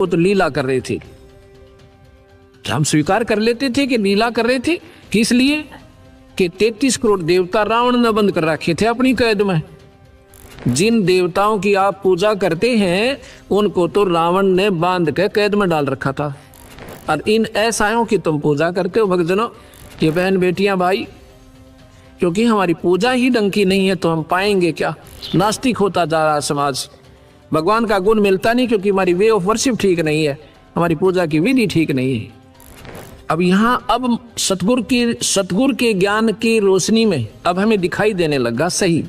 वो तो लीला कर रहे थे। हम स्वीकार कर लेते थे कि लीला कर रहे थे, किस लिए कि 33 करोड़ देवता रावण ने बंद कर रखे थे अपनी कैद में। जिन देवताओं की आप पूजा करते हैं उनको तो रावण ने बांध के कैद में डाल रखा था, और इन ऐसाओं की तुम पूजा करते हो भक्तजनों। ये बहन बेटियां भाई, क्योंकि हमारी पूजा ही ढंग की नहीं है तो हम पाएंगे क्या। नास्तिक होता जा रहा समाज, भगवान का गुण मिलता नहीं क्योंकि हमारी वे ऑफ वर्शिप ठीक नहीं है, हमारी पूजा की विधि ठीक नहीं है। अब यहाँ अब सतगुरु के ज्ञान की रोशनी में अब हमें दिखाई देने लगा सही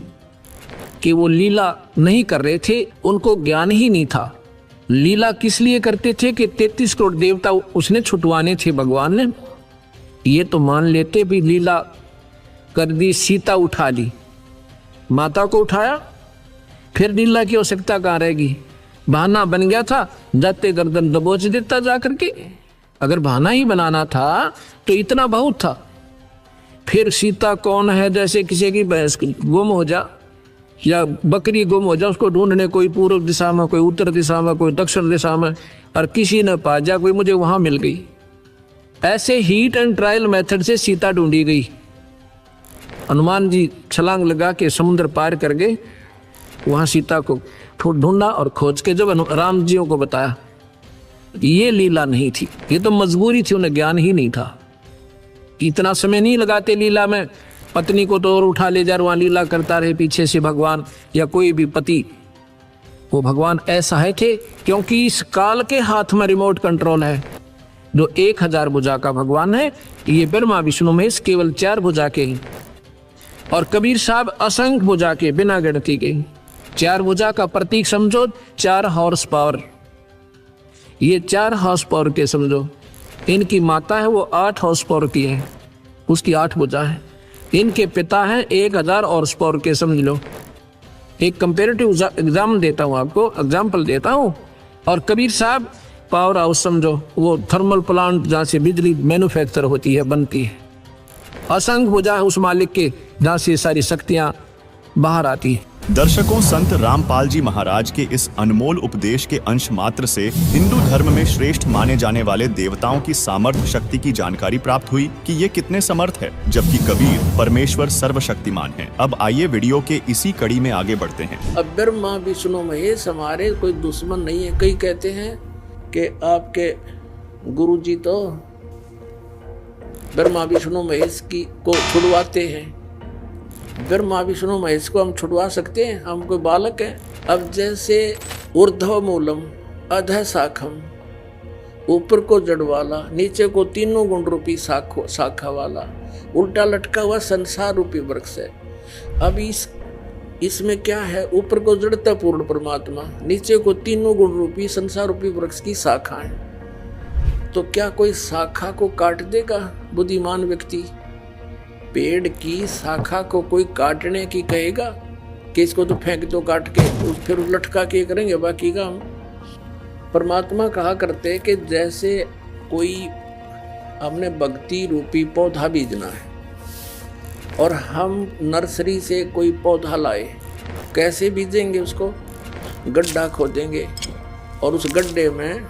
कि वो लीला नहीं कर रहे थे, उनको ज्ञान ही नहीं था। लीला किस लिए करते थे कि 33 करोड़ देवता उसने छुटवाने थे भगवान ने। ये तो मान लेते भी लीला कर दी, सीता उठा ली, माता को उठाया, फिर लीला की आवश्यकता कहाँ रहेगी। बहाना बन गया था, जाते गर्दन दबोच देता जा करके। अगर बहाना ही बनाना था तो इतना बहुत था। फिर सीता कौन है, जैसे किसी की भैंस गुम हो जा या बकरी गुम हो जा, उसको ढूंढने कोई पूर्व दिशा में, कोई उत्तर दिशा में, कोई दक्षिण दिशा में, और किसी ने पा जा कोई मुझे वहां मिल गई। ऐसे हीट एंड ट्रायल मेथड से सीता ढूंढी गई। हनुमान जी छलांग लगा के समुद्र पार कर गए, वहां सीता को ढूंढा और खोज के जब राम जियों को बताया। ये लीला नहीं थी, ये तो मजबूरी थी, उन्हें ज्ञान ही नहीं था। इतना समय नहीं लगाते लीला में, पत्नी को तो और उठा ले जा, वहां लीला करता रहे पीछे से भगवान या कोई भी पति। वो भगवान ऐसा है थे क्योंकि इस काल के हाथ में रिमोट कंट्रोल है। जो 1000 भुजा का भगवान है, ये ब्रह्मा विष्णु महेश केवल 4 भुजा के ही, और कबीर साहब असंख्य भुजा के, बिना गिनती के। 4 भुजा का प्रतीक समझो, 4 हॉर्स पावर। ये 4 हॉर्स पावर के समझो। इनकी माता है वो 8 हॉर्स पावर की है, उसकी 8 भुजा है। इनके पिता हैं 1000 हॉर्स पावर के, समझ लो। एक कंपेरेटिव एग्जाम देता हूँ आपको, एग्जाम्पल देता हूँ। और कबीर साहब पावर हाउस समझो, वो थर्मल प्लांट जहाँ से बिजली मैन्युफैक्चर होती है, बनती है। असंख्य भुजा है उस मालिक के जहाँ से सारी शक्तियाँ बाहर आती है। दर्शकों, संत रामपाल जी महाराज के इस अनमोल उपदेश के अंश मात्र से हिंदू धर्म में श्रेष्ठ माने जाने वाले देवताओं की सामर्थ्य शक्ति की जानकारी प्राप्त हुई कि ये कितने समर्थ है, जबकि कबीर परमेश्वर सर्वशक्तिमान है। अब आइए वीडियो के इसी कड़ी में आगे बढ़ते हैं। अब ब्रह्मा विष्णु महेश हमारे कोई दुश्मन नहीं है। कई कहते हैं कि आपके गुरु जी तो ब्रह्मा विष्णु महेश की को छुड़वाते हैं। ब्रह्मा विष्णु महेश को हम छुड़वा सकते हैं? हम कोई बालक हैं? अब जैसे ऊर्ध्व मूलम अधः शाखम, ऊपर को जड़ वाला, नीचे को तीनों गुण रूपी शाखा वाला, उल्टा लटका हुआ संसार रूपी वृक्ष है। अब इसमें क्या है? ऊपर को जड़ता पूर्ण परमात्मा, नीचे को तीनों गुण रूपी संसार रूपी वृक्ष की शाखा है। तो क्या कोई शाखा को काट देगा बुद्धिमान व्यक्ति? पेड़ की शाखा को कोई काटने की कहेगा कि इसको तो फेंक दो काट के, फिर लटका के करेंगे बाकी का। हम परमात्मा कहा करते कि जैसे कोई हमने भक्ति रूपी पौधा बीजना है और हम नर्सरी से कोई पौधा लाए, कैसे बीजेंगे? उसको गड्ढा खोदेंगे और उस गड्ढे में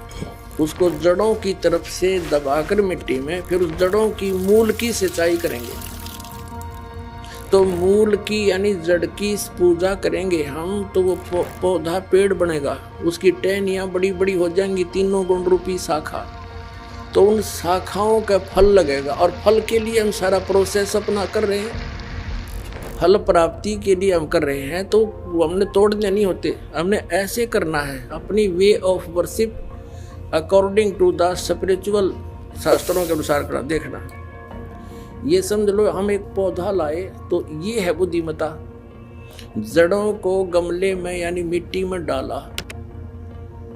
उसको जड़ों की तरफ से दबाकर मिट्टी में, फिर उस जड़ों की मूल की सिंचाई करेंगे। तो मूल की यानी जड़ की पूजा करेंगे हम, तो वो पौधा पेड़ बनेगा, उसकी टहनियाँ बड़ी बड़ी हो जाएंगी, तीनों गुण रूपी शाखा। तो उन शाखाओं का फल लगेगा, और फल के लिए हम सारा प्रोसेस अपना कर रहे हैं, फल प्राप्ति के लिए हम कर रहे हैं। तो वो हमने तोड़ने नहीं होते, हमने ऐसे करना है अपनी way of worship according to the spiritual, शास्त्रों के अनुसार करना। देखना, ये समझ लो हम एक पौधा लाए तो ये है बुद्धिमता। जड़ों को गमले में यानी मिट्टी में डाला,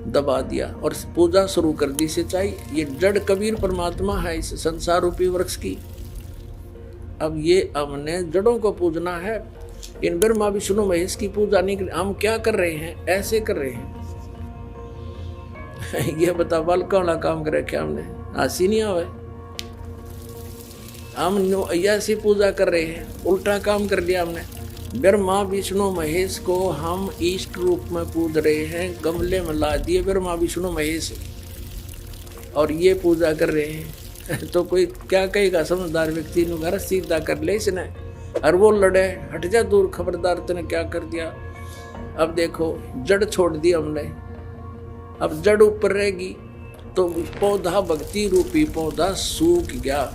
दबा दिया और पूजा शुरू कर दी, सिंचाई। ये जड़ कबीर परमात्मा है इस संसार रूपी वृक्ष की। अब ये हमने जड़ों को पूजना है, इन ब्रह्मा विष्णु महेश की पूजा नहीं कर। हम क्या कर रहे हैं? ऐसे कर रहे हैं। ये बता बाल कौन काम करे क्या हमने? हंसी नहीं आवे। हम ऐसी पूजा कर रहे हैं, उल्टा काम कर दिया हमने। ब्रह्मा विष्णु महेश को हम इष्ट रूप में पूज रहे हैं, गमले में ला दिए ब्रह्मा विष्णु महेश। और ये पूजा कर रहे हैं तो कोई क्या कहेगा? समझदार व्यक्ति ने घर सीधा कर ले इसने, और वो लड़े, हट जा दूर, खबरदार तूने क्या कर दिया। अब देखो जड़ छोड़ दी हमने, अब जड़ ऊपर रहेगी तो पौधा, भक्ति रूपी पौधा सूख गया।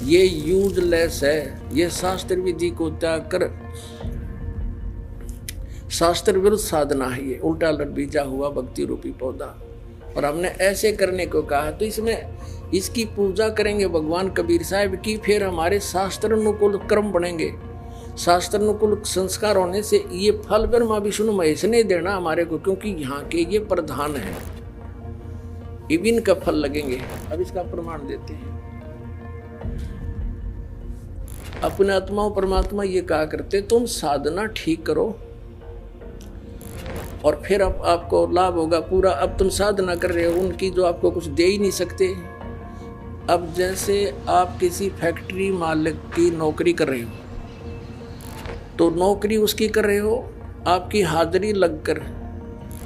ये यूजलेस है, ये शास्त्र विधि को त्याग कर शास्त्र विरुद्ध साधना है, ये उल्टा लट बीजा हुआ भक्ति रूपी पौधा। और हमने ऐसे करने को कहा तो इसमें इसकी पूजा करेंगे भगवान कबीर साहब की, फिर हमारे शास्त्र अनुकूल कर्म बनेंगे। शास्त्र अनुकूल संस्कार होने से ये फल ब्रह्मा विष्णु महेश ने देना हमारे को, क्योंकि यहाँ के ये प्रधान है, इबिन का फल लगेंगे। अब इसका प्रमाण देते हैं। अपने आत्मा परमात्मा ये कहा करते, तुम साधना ठीक करो और फिर अब आपको लाभ होगा पूरा। अब तुम साधना कर रहे हो उनकी जो आपको कुछ दे ही नहीं सकते। अब जैसे आप किसी फैक्ट्री मालिक की नौकरी कर रहे हो, तो नौकरी उसकी कर रहे हो, आपकी हाजिरी लगकर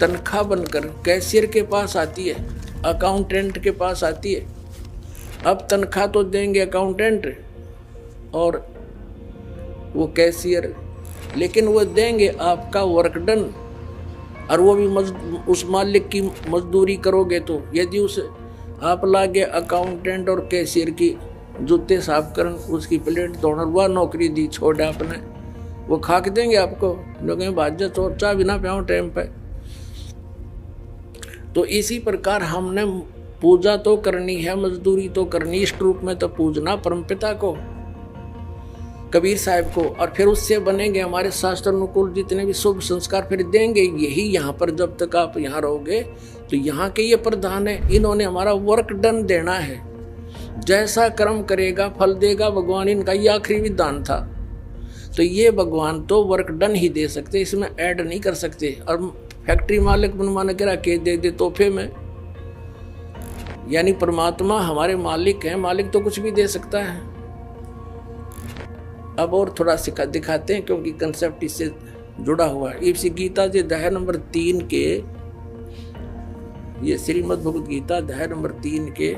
तनख्वाह बनकर कैशियर के पास आती है, अकाउंटेंट के पास आती है। अब तनख्वाह तो देंगे अकाउंटेंट और वो कैशियर, लेकिन वो देंगे आपका वर्क डन, और वो भी उस मालिक की मजदूरी करोगे। तो यदि उस आप लागे अकाउंटेंट और कैशियर की जूते साफ कर, उसकी प्लेट धोना, वह नौकरी दी छोड़ आपने, वो खाक देंगे आपको, लोग भाज्य चोर चाह बिना प्याओ टाइम पे। तो इसी प्रकार हमने पूजा तो करनी है, मजदूरी तो करनी, इष्ट रूप में तो पूजना परमपिता को, कबीर साहब को, और फिर उससे बनेंगे हमारे शास्त्र अनुकूल जितने भी शुभ संस्कार फिर देंगे। यही यहाँ पर जब तक आप यहाँ रहोगे तो यहाँ के ये प्रधान है, इन्होंने हमारा वर्क डन देना है। जैसा कर्म करेगा फल देगा भगवान, इनका ये आखिरी विधान था। तो ये भगवान तो वर्क डन ही दे सकते, इसमें ऐड नहीं कर सकते। और फैक्ट्री मालिक बनवाने के रखे दे तोहफे में, यानी परमात्मा हमारे मालिक हैं, मालिक तो कुछ भी दे सकता है। अब और थोड़ा दिखाते हैं, क्योंकि कंसेप्ट इससे जुड़ा हुआ है। इसी गीता जी अध्याय नंबर 3 के, ये श्रीमद् भगवद गीता अध्याय नंबर 3 के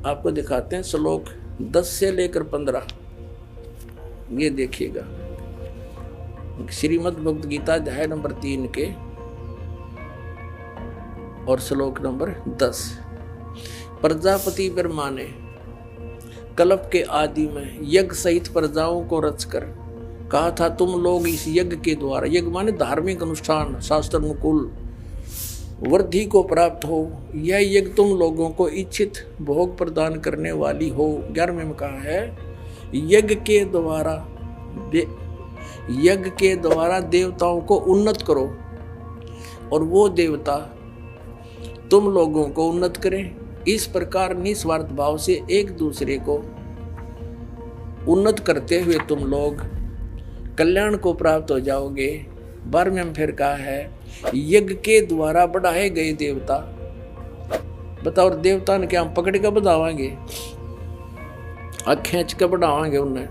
आपको दिखाते हैं, श्लोक 10 से लेकर 15। ये देखिएगा, श्रीमद् भगवद गीता अध्याय नंबर 3 के और श्लोक नंबर 10। प्रजापति ब्रह्मा ने कल्प के आदि में यज्ञ सहित प्रजाओं को रचकर कहा था, तुम लोग इस यज्ञ के द्वारा, यज्ञ माने धार्मिक अनुष्ठान, शास्त्र अनुकूल वृद्धि को प्राप्त हो। यह यज्ञ तुम लोगों को इच्छित भोग प्रदान करने वाली हो। 11वें में कहा है, यज्ञ के द्वारा देवताओं को उन्नत करो और वो देवता तुम लोगों को उन्नत करें। इस प्रकार निस्वार्थ भाव से एक दूसरे को उन्नत करते हुए तुम लोग कल्याण को प्राप्त हो जाओगे। 12वें में फिर कहा है, यज्ञ के द्वारा बढ़ाए गए देवता, बताओ देवता ने क्या हम पकड़ कर बढ़ावांगे, खींच कर बढ़ावांगे उन्हें।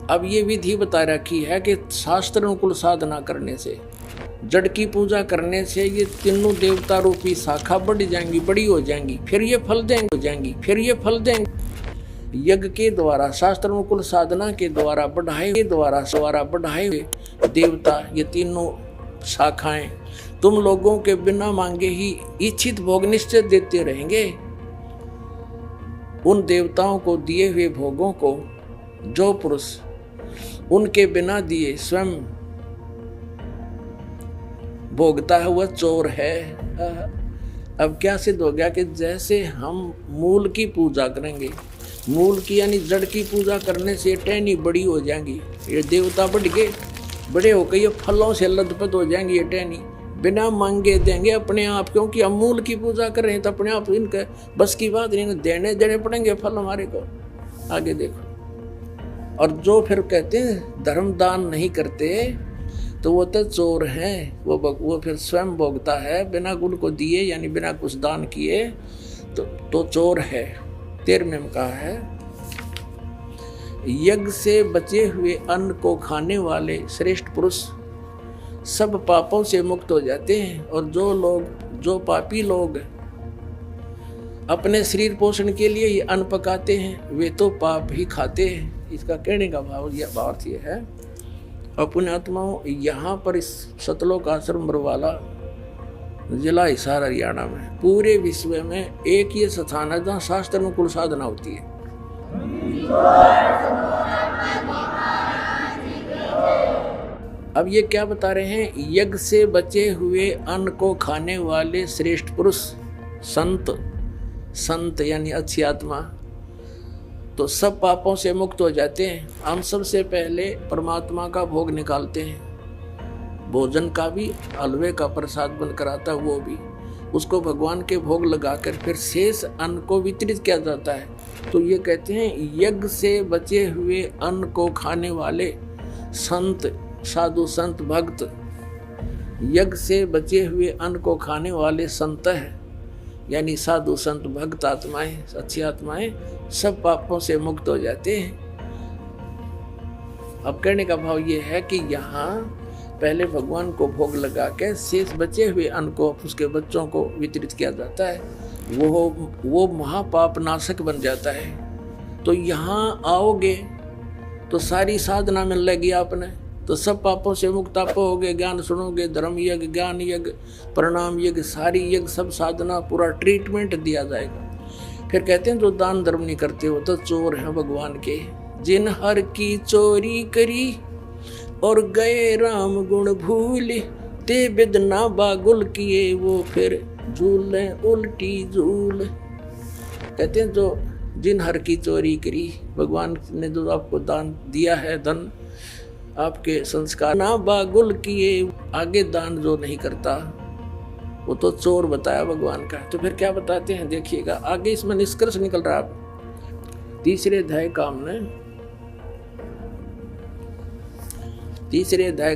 अब ये विधि बता रखी है कि शास्त्र अनुकूल साधना करने से, जड़ की पूजा करने से ये तीनों देवता रूपी शाखा बढ़ जाएंगी, बड़ी हो जाएंगी, फिर ये फल देंगे। यज्ञ के द्वारा, शास्त्र अनुकूल साधना के द्वारा बढ़ाए हुए देवता, ये तीनों शाखाएं तुम लोगों के बिना मांगे ही इच्छित भोग निश्चित देते रहेंगे। उन देवताओं को दिए हुए भोगों को जो पुरुष उनके बिना दिए स्वयं भोगता है वह चोर है। अब क्या सिद्ध हो गया कि जैसे हम मूल की पूजा करेंगे, मूल की यानी जड़ की पूजा करने से टहनी बड़ी हो जाएंगी, ये देवता बड़े होकर ये फलों से लदपत हो जाएंगे, ये टहनी बिना मांगे देंगे अपने आप, क्योंकि हम मूल की पूजा कर रहे हैं तो अपने आप इनके बस की बात नहीं, देने पड़ेंगे फल हमारे को। आगे देखो, और जो फिर कहते हैं धर्म दान नहीं करते तो वो तो चोर हैं, वो फिर स्वयं भोगता है बिना गुण को दिए, यानी बिना कुछ दान किए तो चोर है। 13वें में कहा है, यज्ञ से बचे हुए अन्न को खाने वाले श्रेष्ठ पुरुष सब पापों से मुक्त हो जाते हैं, और जो पापी लोग अपने शरीर पोषण के लिए ये अन्न पकाते हैं, वे तो पाप ही खाते हैं। इसका कहने का भाव यह अर्थ ये है। और पुण्यात्माओं, यहाँ पर इस सतलोक आश्रम बरवाला जिला हिसार हरियाणा में पूरे विश्व में एक ये स्थान है जहाँ शास्त्र अनुकूल साधना होती है। अब ये क्या बता रहे हैं? यज्ञ से बचे हुए अन्न को खाने वाले श्रेष्ठ पुरुष संत यानी अच्छी आत्मा तो सब पापों से मुक्त हो जाते हैं। हम सबसे पहले परमात्मा का भोग निकालते हैं, भोजन का भी, हलवे का प्रसाद बनकर आता है वो भी, उसको भगवान के भोग लगाकर फिर शेष अन्न को वितरित किया जाता है। तो ये कहते हैं यज्ञ से बचे हुए अन्न को खाने वाले संत, साधु संत भक्त, यज्ञ से बचे हुए अन्न को खाने वाले संत है यानी साधु संत भक्त आत्माएं, अच्छी आत्माएं सब पापों से मुक्त हो जाते हैं। अब कहने का भाव ये है कि यहाँ पहले भगवान को भोग लगा के शेष बचे हुए अन्न को उसके बच्चों को वितरित किया जाता है, वो महापाप नाशक बन जाता है। तो यहाँ आओगे तो सारी साधना मिल लेगी आपने, तो सब पापों से मुक्त आप होगे। ज्ञान सुनोगे, धर्म यज्ञ, ज्ञान यज्ञ, प्रणाम यज्ञ, सारी यज्ञ, सब साधना, पूरा ट्रीटमेंट दिया जाएगा। फिर कहते हैं जो दान धर्म नहीं करते हो तो चोर हैं भगवान के। जिन हर की चोरी करी और गए राम गुण भूल, ते बिदना बागुल किए वो फिर झूले उल्टी झूल। कहते हैं जो जिन हर की चोरी करी, भगवान ने जो आपको दान दिया है, धन आपके संस्कार ना बागुल किए, आगे दान जो नहीं करता वो तो चोर बताया भगवान का। तो फिर क्या बताते हैं देखिएगा आगे, इसमें निष्कर्ष निकल रहा है। तीसरे अध्याय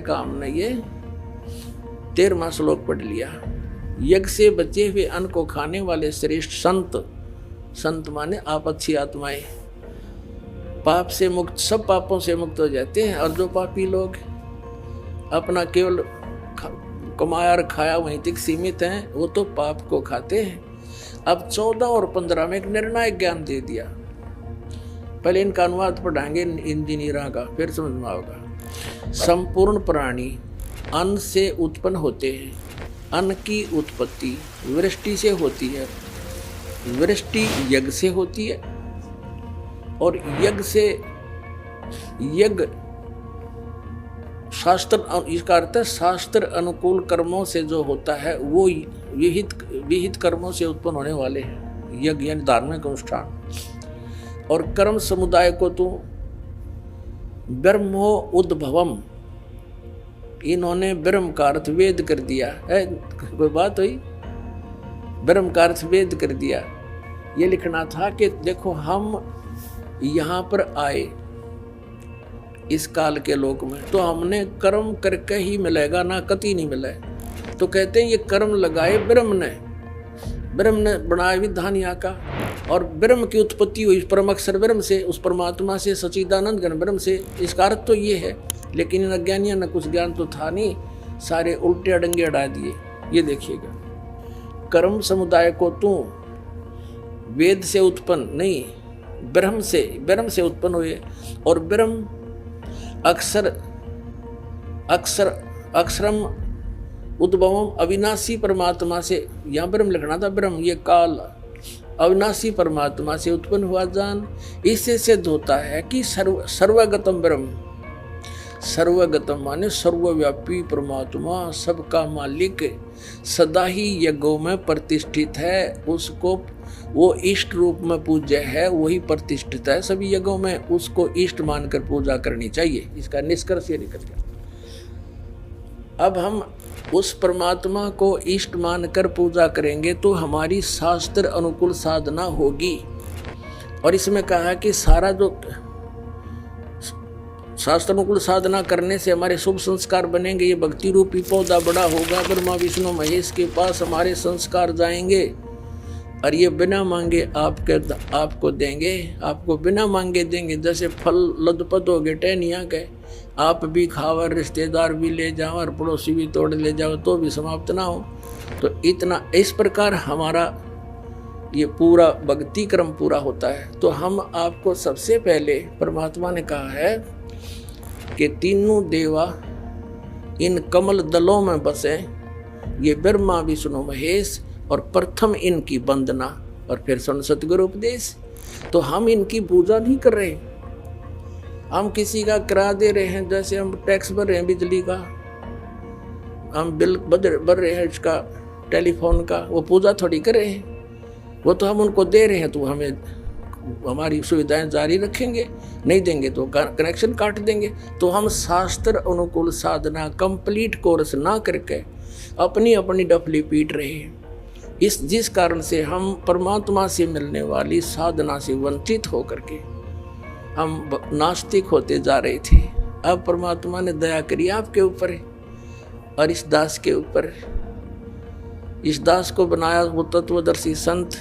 का हमने ये 13वां श्लोक पढ़ लिया। यज्ञ से बचे हुए अन्न को खाने वाले श्रेष्ठ संत माने आप अच्छी आत्माएं पाप से मुक्त, सब पापों से मुक्त हो जाते हैं। और जो पापी लोग अपना केवल कमाया और खाया वहीं तक सीमित हैं, वो तो पाप को खाते हैं। अब 14 और 15 में एक निर्णायक ज्ञान दे दिया। पहले इनका अनुवाद पढ़ाएंगे इंजीनियरों का, फिर समझ में आएगा। संपूर्ण प्राणी अन्न से उत्पन्न होते हैं। अन्न की उत्पत्ति वृष्टि से होती है, वृष्टि यज्ञ से होती है, और यज्ञ शास्त्र, इसका अर्थ है शास्त्र अनुकूल कर्मों से जो होता है वो विहित कर्मों से उत्पन्न होने वाले हैं, यज्ञ यानी धार्मिक अनुष्ठान। और कर्म समुदाय को तो ब्रह्मो उद्भवम, इन्होंने ब्रह्म का अर्थ वेद कर दिया है। कोई बात हुई? ब्रह्म का अर्थ वेद कर दिया। ये लिखना था कि देखो हम यहाँ पर आए इस काल के लोक में, तो हमने कर्म करके ही मिलेगा, ना कति नहीं मिला है। तो कहते हैं ये कर्म लगाए ब्रह्म ने बनाया विधान यहाँ का, और ब्रह्म की उत्पत्ति हुई परम अक्षर ब्रह्म से, उस परमात्मा से, सच्चिदानंद घन ब्रह्म से। इसका अर्थ तो ये है, लेकिन इन अज्ञानियों ने कुछ ज्ञान तो था नहीं, सारे उल्टे अडंगे अड़ा दिए। ये देखिएगा, कर्म समुदाय को तू वेद से उत्पन्न नहीं, ब्रह्म से उत्पन्न हुए, और ब्रह्म अक्षरम उद्भवम अविनाशी परमात्मा से, यहाँ ब्रह्म लिखना था, ब्रह्म ये काल अविनाशी परमात्मा से उत्पन्न हुआ जान। इससे सिद्ध होता है कि सर्वगतम ब्रह्म, सर्वगतम माने सर्वव्यापी परमात्मा, सबका मालिक, सदा ही यज्ञों में प्रतिष्ठित है। उसको वो इष्ट रूप में पूज्य है, वही प्रतिष्ठित है सभी यज्ञों में, उसको इष्ट मानकर पूजा करनी चाहिए। इसका निष्कर्ष ये निकल गया। अब हम उस परमात्मा को इष्ट मानकर पूजा करेंगे तो हमारी शास्त्र अनुकूल साधना होगी। और इसमें कहा है कि सारा जो शास्त्र अनुकूल साधना करने से हमारे शुभ संस्कार बनेंगे। ये भक्ति रूपी पौधा बड़ा होगा, ब्रह्मा विष्णु महेश के पास हमारे संस्कार जाएंगे, और ये बिना मांगे आपको देंगे, आपको बिना मांगे देंगे। जैसे फल लदपत हो गए टहनिया के, आप भी खाओ, रिश्तेदार भी ले जाओ, और पड़ोसी भी तोड़ ले जाओ तो भी समाप्त ना हो। तो इतना इस प्रकार हमारा ये पूरा भक्ति क्रम पूरा होता है। तो हम आपको सबसे पहले परमात्मा ने कहा है कि तीनों देवा इन कमल दलों में बसे, ये ब्रह्मा विष्णु महेश, और प्रथम इनकी वंदना और फिर सुन सतगुरु उपदेश। तो हम इनकी पूजा नहीं कर रहे, हम किसी का किराया दे रहे हैं, जैसे हम टैक्स भर रहे हैं बिजली का, हम बिल भर रहे हैं इसका टेलीफोन का, वो पूजा थोड़ी कर रहे हैं, वो तो हम उनको दे रहे हैं। तो हमें हमारी सुविधाएं जारी रखेंगे, नहीं देंगे तो कनेक्शन काट देंगे। तो हम शास्त्र अनुकूल साधना कंप्लीट कोर्स ना करके अपनी अपनी डफली पीट रहे हैं। जिस कारण से हम परमात्मा से मिलने वाली साधना से वंचित होकर के हम नास्तिक होते जा रहे थे। अब परमात्मा ने दया करी आपके ऊपर और इस दास के ऊपर। इस दास को बनाया वो तत्वदर्शी संत,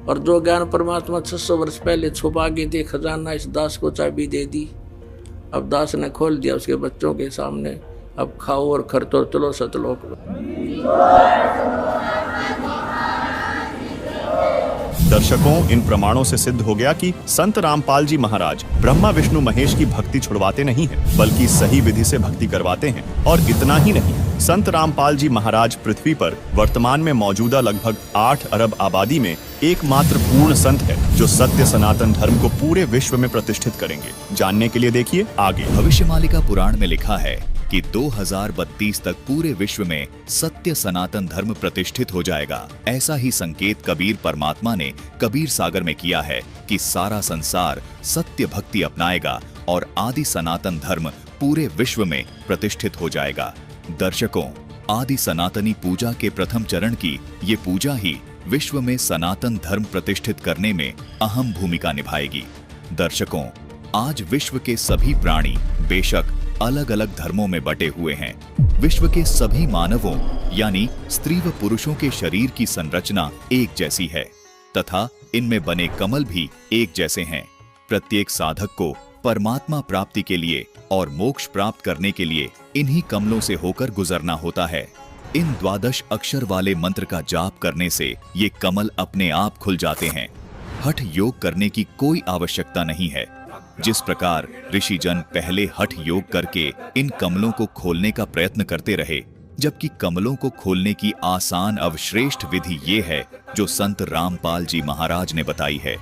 और जो ज्ञान परमात्मा 600 वर्ष पहले छुपा के थे खजाना, इस दास को चाबी दे दी। अब दास ने खोल दिया उसके बच्चों के सामने, अब खाओ और खर्चो, चलो सतलोक। दर्शकों, इन प्रमाणों से सिद्ध हो गया कि संत रामपाल जी महाराज ब्रह्मा विष्णु महेश की भक्ति छुड़वाते नहीं हैं, बल्कि सही विधि से भक्ति करवाते हैं। और इतना ही नहीं, संत रामपाल जी महाराज पृथ्वी पर वर्तमान में मौजूदा लगभग 8 अरब आबादी में एकमात्र पूर्ण संत है जो सत्य सनातन धर्म को पूरे विश्व में प्रतिष्ठित करेंगे। जानने के लिए देखिए आगे। भविष्यमालिका पुराण में लिखा है कि 2032 तक पूरे विश्व में सत्य सनातन धर्म प्रतिष्ठित हो जाएगा। ऐसा ही संकेत कबीर परमात्मा ने कबीर सागर में किया है कि सारा संसार सत्य भक्ति अपनाएगा और आदि सनातन धर्म पूरे विश्व में प्रतिष्ठित हो जाएगा। दर्शकों, आदि सनातनी पूजा के प्रथम चरण की ये पूजा ही विश्व में सनातन धर्म प्रतिष्ठित करने में अहम भूमिका निभाएगी। दर्शकों, आज विश्व के सभी प्राणी बेशक अलग अलग धर्मों में बटे हुए हैं। विश्व के सभी मानवों यानी स्त्री व पुरुषों के शरीर की संरचना एक जैसी है तथा इनमें बने कमल भी एक जैसे हैं। प्रत्येक साधक को परमात्मा प्राप्ति के लिए और मोक्ष प्राप्त करने के लिए इन्हीं कमलों से होकर गुजरना होता है। इन 12 अक्षर वाले मंत्र का जाप करने से ये कमल अपने आप खुल जाते हैं। हठ योग करने की कोई आवश्यकता नहीं है। जिस प्रकार ऋषि जन पहले हठ योग करके इन कमलों को खोलने का प्रयत्न करते रहे, जबकि कमलों को खोलने की आसान अवश्रेष्ठ विधि ये है जो संत रामपाल जी महाराज ने बताई है।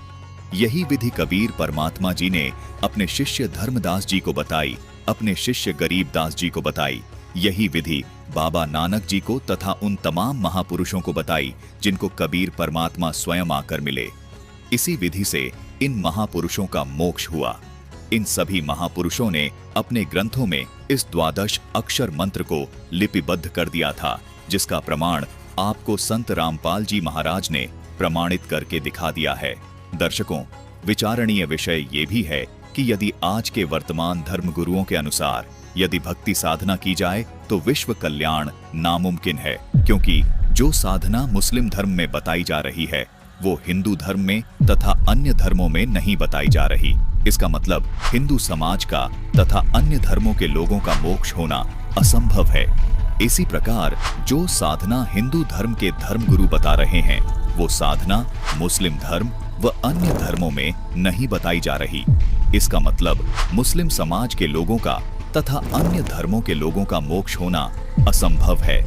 यही विधि कबीर परमात्मा जी ने अपने शिष्य धर्मदास जी को बताई, अपने शिष्य गरीबदास जी को बताई। यही विधि बाबा नानक जी को तथा उन तमाम महापुरुषों को बताई जिनको कबीर परमात्मा स्वयं आकर मिले। इसी विधि से इन महापुरुषों का मोक्ष हुआ। इन सभी महापुरुषों ने अपने ग्रंथों में इस 12 अक्षर मंत्र को लिपिबद्ध कर दिया था, जिसका प्रमाण आपको संत रामपाल जी महाराज ने प्रमाणित करके दिखा दिया है। दर्शकों, विचारणीय विषय ये भी है कि यदि आज के वर्तमान धर्म गुरुओं के अनुसार यदि भक्ति साधना की जाए तो विश्व कल्याण नामुमकिन है, क्योंकि जो साधना मुस्लिम धर्म में बताई जा रही है वो हिंदू धर्म में तथा अन्य धर्मों में नहीं बताई जा रही। इसका मतलब हिंदू समाज का तथा अन्य धर्मों के लोगों का मोक्ष होना असंभव है। इसी प्रकार जो साधना हिंदू धर्म के धर्मगुरु बता रहे हैं वो साधना मुस्लिम धर्म व अन्य धर्मों में नहीं बताई जा रही। इसका मतलब मुस्लिम समाज के लोगों का तथा अन्य धर्मों के लोगों का मोक्ष होना असंभव है।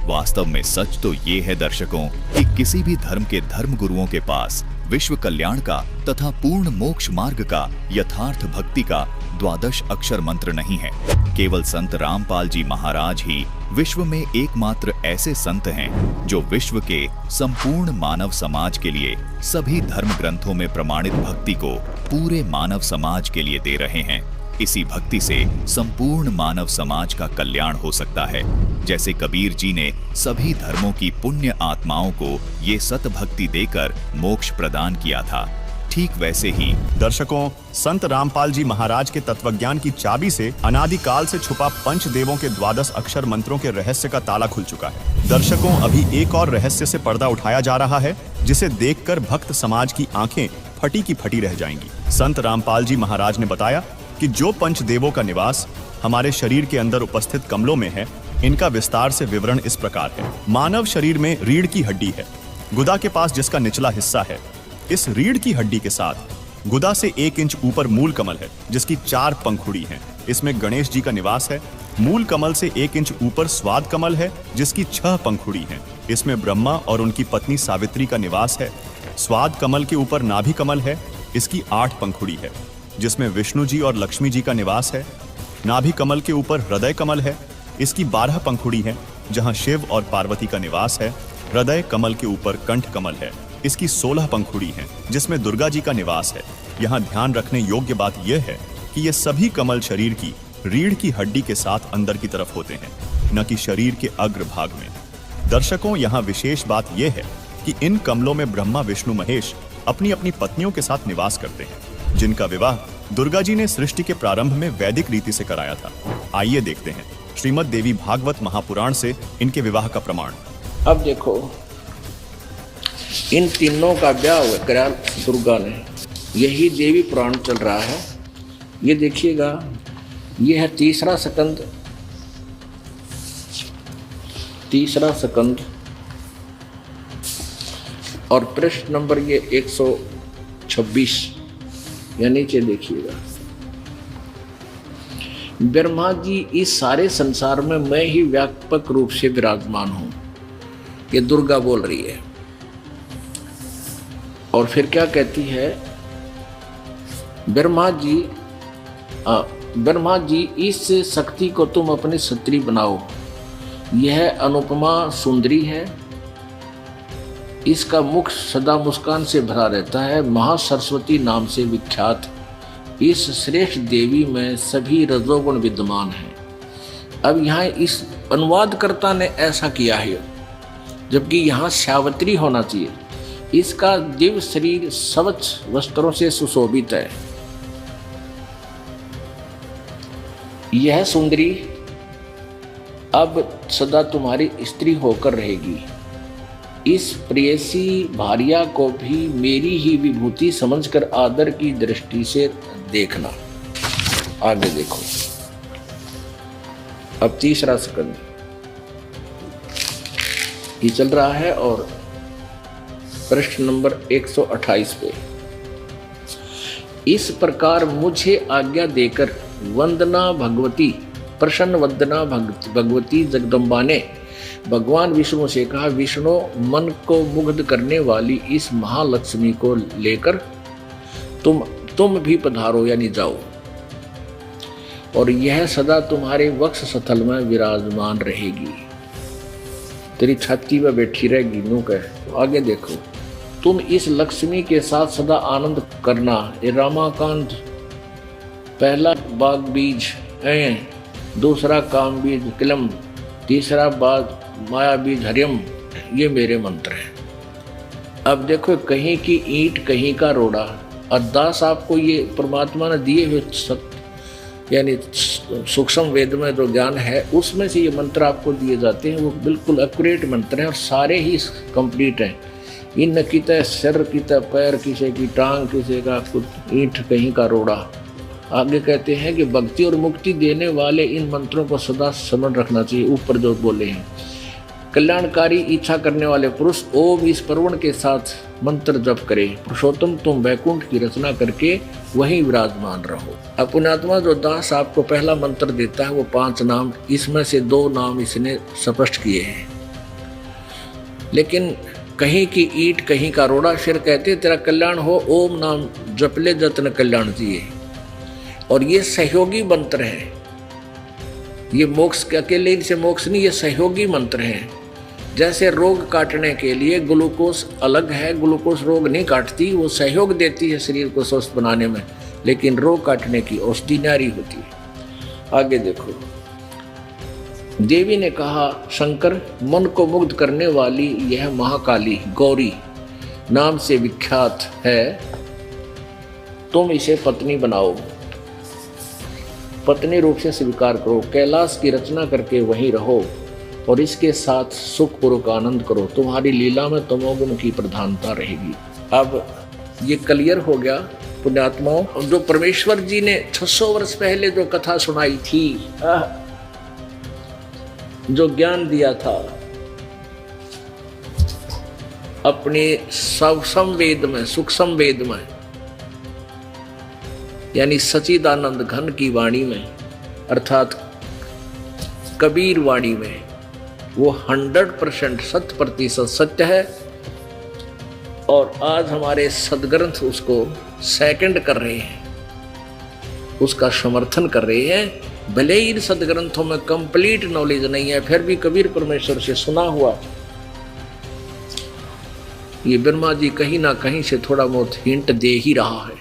वास्तव में सच तो ये है दर्शकों कि किसी भी धर्म के धर्मगुरुओं के पास विश्व कल्याण का तथा पूर्ण मोक्ष मार्ग का यथार्थ भक्ति का 12 अक्षर मंत्र नहीं है। केवल संत रामपाल जी महाराज ही विश्व में एकमात्र ऐसे संत हैं जो विश्व के संपूर्ण मानव समाज के लिए सभी धर्म ग्रंथों में प्रमाणित भक्ति को पूरे मानव समाज के लिए दे रहे हैं। इसी भक्ति से संपूर्ण मानव समाज का कल्याण हो सकता है। जैसे कबीर जी ने सभी धर्मों की पुण्य आत्माओं को ये सत भक्ति देकर मोक्ष प्रदान किया था, ठीक वैसे ही दर्शकों, संत रामपाल जी महाराज के तत्वज्ञान की चाबी से अनादिकाल से छुपा पंचदेवों के 12 अक्षर मंत्रों के रहस्य का ताला खुल चुका है। दर्शकों, अभी एक और रहस्य से पर्दा उठाया जा रहा है जिसे देखकर भक्त समाज की आंखें फटी की फटी रह जाएंगी। संत रामपाल जी महाराज ने बताया कि जो पंचदेवों का निवास हमारे शरीर के अंदर उपस्थित कमलों में है, इनका विस्तार से विवरण इस प्रकार है। मानव शरीर में रीढ़ की हड्डी है, गुदा के पास जिसका निचला हिस्सा है, इस रीढ़ की हड्डी के साथ गुदा से 1 इंच ऊपर मूल कमल है जिसकी 4 पंखुड़ी हैं। इसमें गणेश जी का निवास है। मूल कमल से 1 इंच ऊपर स्वाद कमल है जिसकी 6 पंखुड़ी हैं। इसमें ब्रह्मा और उनकी पत्नी सावित्री का निवास है। स्वाद कमल के ऊपर नाभि कमल है, इसकी 8 पंखुड़ी है जिसमें विष्णु जी और लक्ष्मी जी का निवास है। नाभि कमल के ऊपर हृदय कमल है, इसकी 12 पंखुड़ी है जहां शिव और पार्वती का निवास है। हृदय कमल के ऊपर कंठ कमल है, इसकी 16 पंखुड़ी हैं जिसमें दुर्गा जी का निवास है। यहाँ ध्यान रखने योग्य बात यह है कि ये सभी कमल शरीर की रीढ़ की हड्डी के साथ अंदर की तरफ होते हैं, न कि शरीर के अग्र भाग में। दर्शकों, यहाँ विशेष बात यह है कि इन कमलों में ब्रह्मा विष्णु महेश अपनी अपनी पत्नियों के साथ निवास करते हैं, जिनका विवाह दुर्गा जी ने सृष्टि के प्रारंभ में वैदिक रीति से कराया था। आइए देखते हैं श्रीमद् देवी भागवत महापुराण से इनके विवाह का प्रमाण। अब देखो, इन तीनों का ब्याह करा दुर्गा ने। यही देवी पुराण चल रहा है। ये देखिएगा, ये है तीसरा स्कंद और पृष्ठ नंबर ये 126। या नीचे देखिएगा, ब्रह्मा जी इस सारे संसार में मैं ही व्यापक रूप से विराजमान हूं, ये दुर्गा बोल रही है। और फिर क्या कहती है, ब्रह्मा जी इस शक्ति को तुम अपनी सत्री बनाओ। यह अनुपमा सुंदरी है, इसका मुख सदा मुस्कान से भरा रहता है। महासरस्वती नाम से विख्यात इस श्रेष्ठ देवी में सभी रजोगुण विद्यमान हैं। अब यहाँ इस अनुवादकर्ता ने ऐसा किया है, जबकि यहाँ सावित्री होना चाहिए। इसका दिव्य शरीर स्वच्छ वस्त्रों से सुशोभित है। यह सुंदरी अब सदा तुम्हारी स्त्री होकर रहेगी। इस प्रेयसी भार्या को भी मेरी ही विभूति समझकर आदर की दृष्टि से देखना। आगे देखो, अब तीसरा स्कंद ये चल रहा है और पृष्ठ नंबर 128 पे। इस प्रकार मुझे आज्ञा देकर वंदना भगवती, प्रसन्न वंदना भगवती जगदम्बा ने भगवान विष्णु से कहा, विष्णु मन को मुग्ध करने वाली इस महालक्ष्मी को लेकर तुम भी पधारो, यानी जाओ, और यह सदा तुम्हारे वक्ष स्थल में विराजमान रहेगी, तेरी छाती में बैठी रहेगी। नू कह आगे देखो, तुम इस लक्ष्मी के साथ सदा आनंद करना। ये रामाकांत, पहला बाग बीज ऐ, दूसरा काम बीज किलम, तीसरा बाग माया बीज हरियम, ये मेरे मंत्र हैं। अब देखो, कहीं की ईंट कहीं का रोड़ा। अरदास आपको ये परमात्मा ने दिए हुए यानी सूक्ष्म वेद में जो ज्ञान है उसमें से ये मंत्र आपको दिए जाते हैं। वो बिल्कुल एक्यूरेट मंत्र हैं और सारे ही कंप्लीट हैं। इन किते सिर, किते पैर, किसी की टांग, किसी का कुछ ईंट कहीं का रोड़ा। आगे कहते हैं कि भक्ति और मुक्ति देने वाले इन मंत्रों को सदा स्मरण रखना चाहिए। ऊपर जो बोले हैं, कल्याणकारी इच्छा करने वाले पुरुष ओम इस प्रवण के साथ मंत्र जप करे। पुरुषोत्तम तुम वैकुंठ की रचना करके वहीं विराजमान रहो। पुण्यात्मा जो दास आपको पहला मंत्र देता है वो 5 नाम, इसमें से 2 नाम इसने स्पष्ट किए हैं। लेकिन कहीं की ईंट कहीं का रोड़ा, फिर कहते तेरा कल्याण हो, ओम नाम जपले जतन कल्याण दिए। और ये सहयोगी मंत्र हैं, ये मोक्ष के अकेले इनसे मोक्ष नहीं, ये सहयोगी मंत्र हैं। जैसे रोग काटने के लिए ग्लूकोज अलग है, ग्लूकोज रोग नहीं काटती, वो सहयोग देती है शरीर को स्वस्थ बनाने में, लेकिन रोग काटने की औषधि न्यारी होती है। आगे देखो, देवी ने कहा, शंकर मन को मुग्ध करने वाली यह महाकाली गौरी नाम से विख्यात है, तुम इसे पत्नी बनाओ, पत्नी रूप से स्वीकार करो, कैलाश की रचना करके वहीं रहो और इसके साथ सुखपूर्वक आनंद करो। तुम्हारी लीला में तमोगुण की प्रधानता रहेगी। अब ये क्लियर हो गया पुण्यात्माओं। जो परमेश्वर जी ने 600 वर्ष पहले जो कथा सुनाई थी, जो ज्ञान दिया था, अपने संवेद में, सूक्ष्म वेद में, यानी सच्चिदानंद घन की वाणी में, अर्थात कबीर वाणी में, वो 100% 100% सत्य है। और आज हमारे सदग्रंथ उसको सेकंड कर रहे हैं, उसका समर्थन कर रहे हैं। भले ही इन सदग्रंथों में कंप्लीट नॉलेज नहीं है, फिर भी कबीर परमेश्वर से सुना हुआ ये ब्रह्मा जी कहीं ना कहीं से थोड़ा बहुत हिंट दे ही रहा है।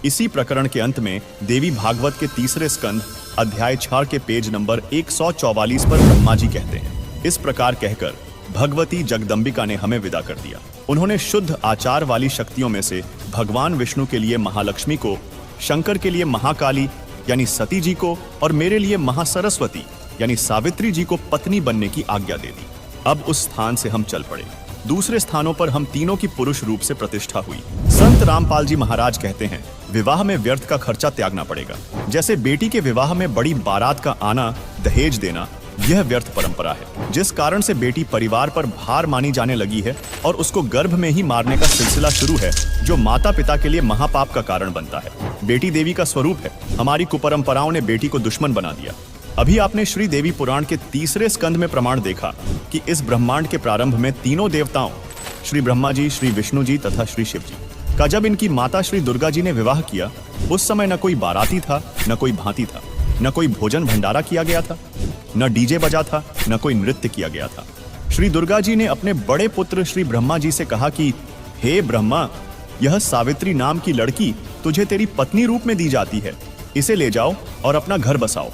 इसी प्रकरण के अंत में देवी भागवत के 3रे स्कंद अध्याय 6 के पेज नंबर 144 पर ब्रह्मा जी कहते हैं, इस प्रकार कहकर भगवती जगदम्बिका ने हमें विदा कर दिया। उन्होंने शुद्ध आचार वाली शक्तियों में से भगवान विष्णु के लिए महालक्ष्मी को, शंकर के लिए महाकाली यानी सती जी को और मेरे लिए महासरस्वती यानी सावित्री जी को पत्नी बनने की आज्ञा दे दी। अब उस स्थान से हम चल पड़े। दूसरे स्थानों पर हम तीनों की पुरुष रूप से प्रतिष्ठा हुई। संत रामपाल जी महाराज कहते हैं, विवाह में व्यर्थ का खर्चा त्यागना पड़ेगा। जैसे बेटी के विवाह में बड़ी बारात का आना, दहेज देना, यह व्यर्थ परंपरा है, जिस कारण से बेटी परिवार पर भार मानी जाने लगी है और उसको गर्भ में ही मारने का सिलसिला शुरू है, जो माता पिता के लिए महापाप का कारण बनता है। बेटी देवी का स्वरूप है। हमारी कुपरंपराओं ने बेटी को दुश्मन बना दिया। अभी आपने श्री देवी पुराण के 3रे स्कंद में प्रमाण देखा कि इस ब्रह्मांड के प्रारंभ में तीनों देवताओं, श्री ब्रह्मा जी, श्री विष्णु जी तथा श्री शिव जी का जब इनकी माता श्री दुर्गा जी ने विवाह किया, उस समय न कोई बाराती था, न कोई भांति था, न कोई भोजन भंडारा किया गया था, न डीजे बजा था, न कोई नृत्य किया गया था। श्री दुर्गा जी ने अपने बड़े पुत्र श्री ब्रह्मा जी से कहा कि हे ब्रह्मा, यह सावित्री नाम की लड़की तुझे तेरी पत्नी रूप में दी जाती है, इसे ले जाओ और अपना घर बसाओ।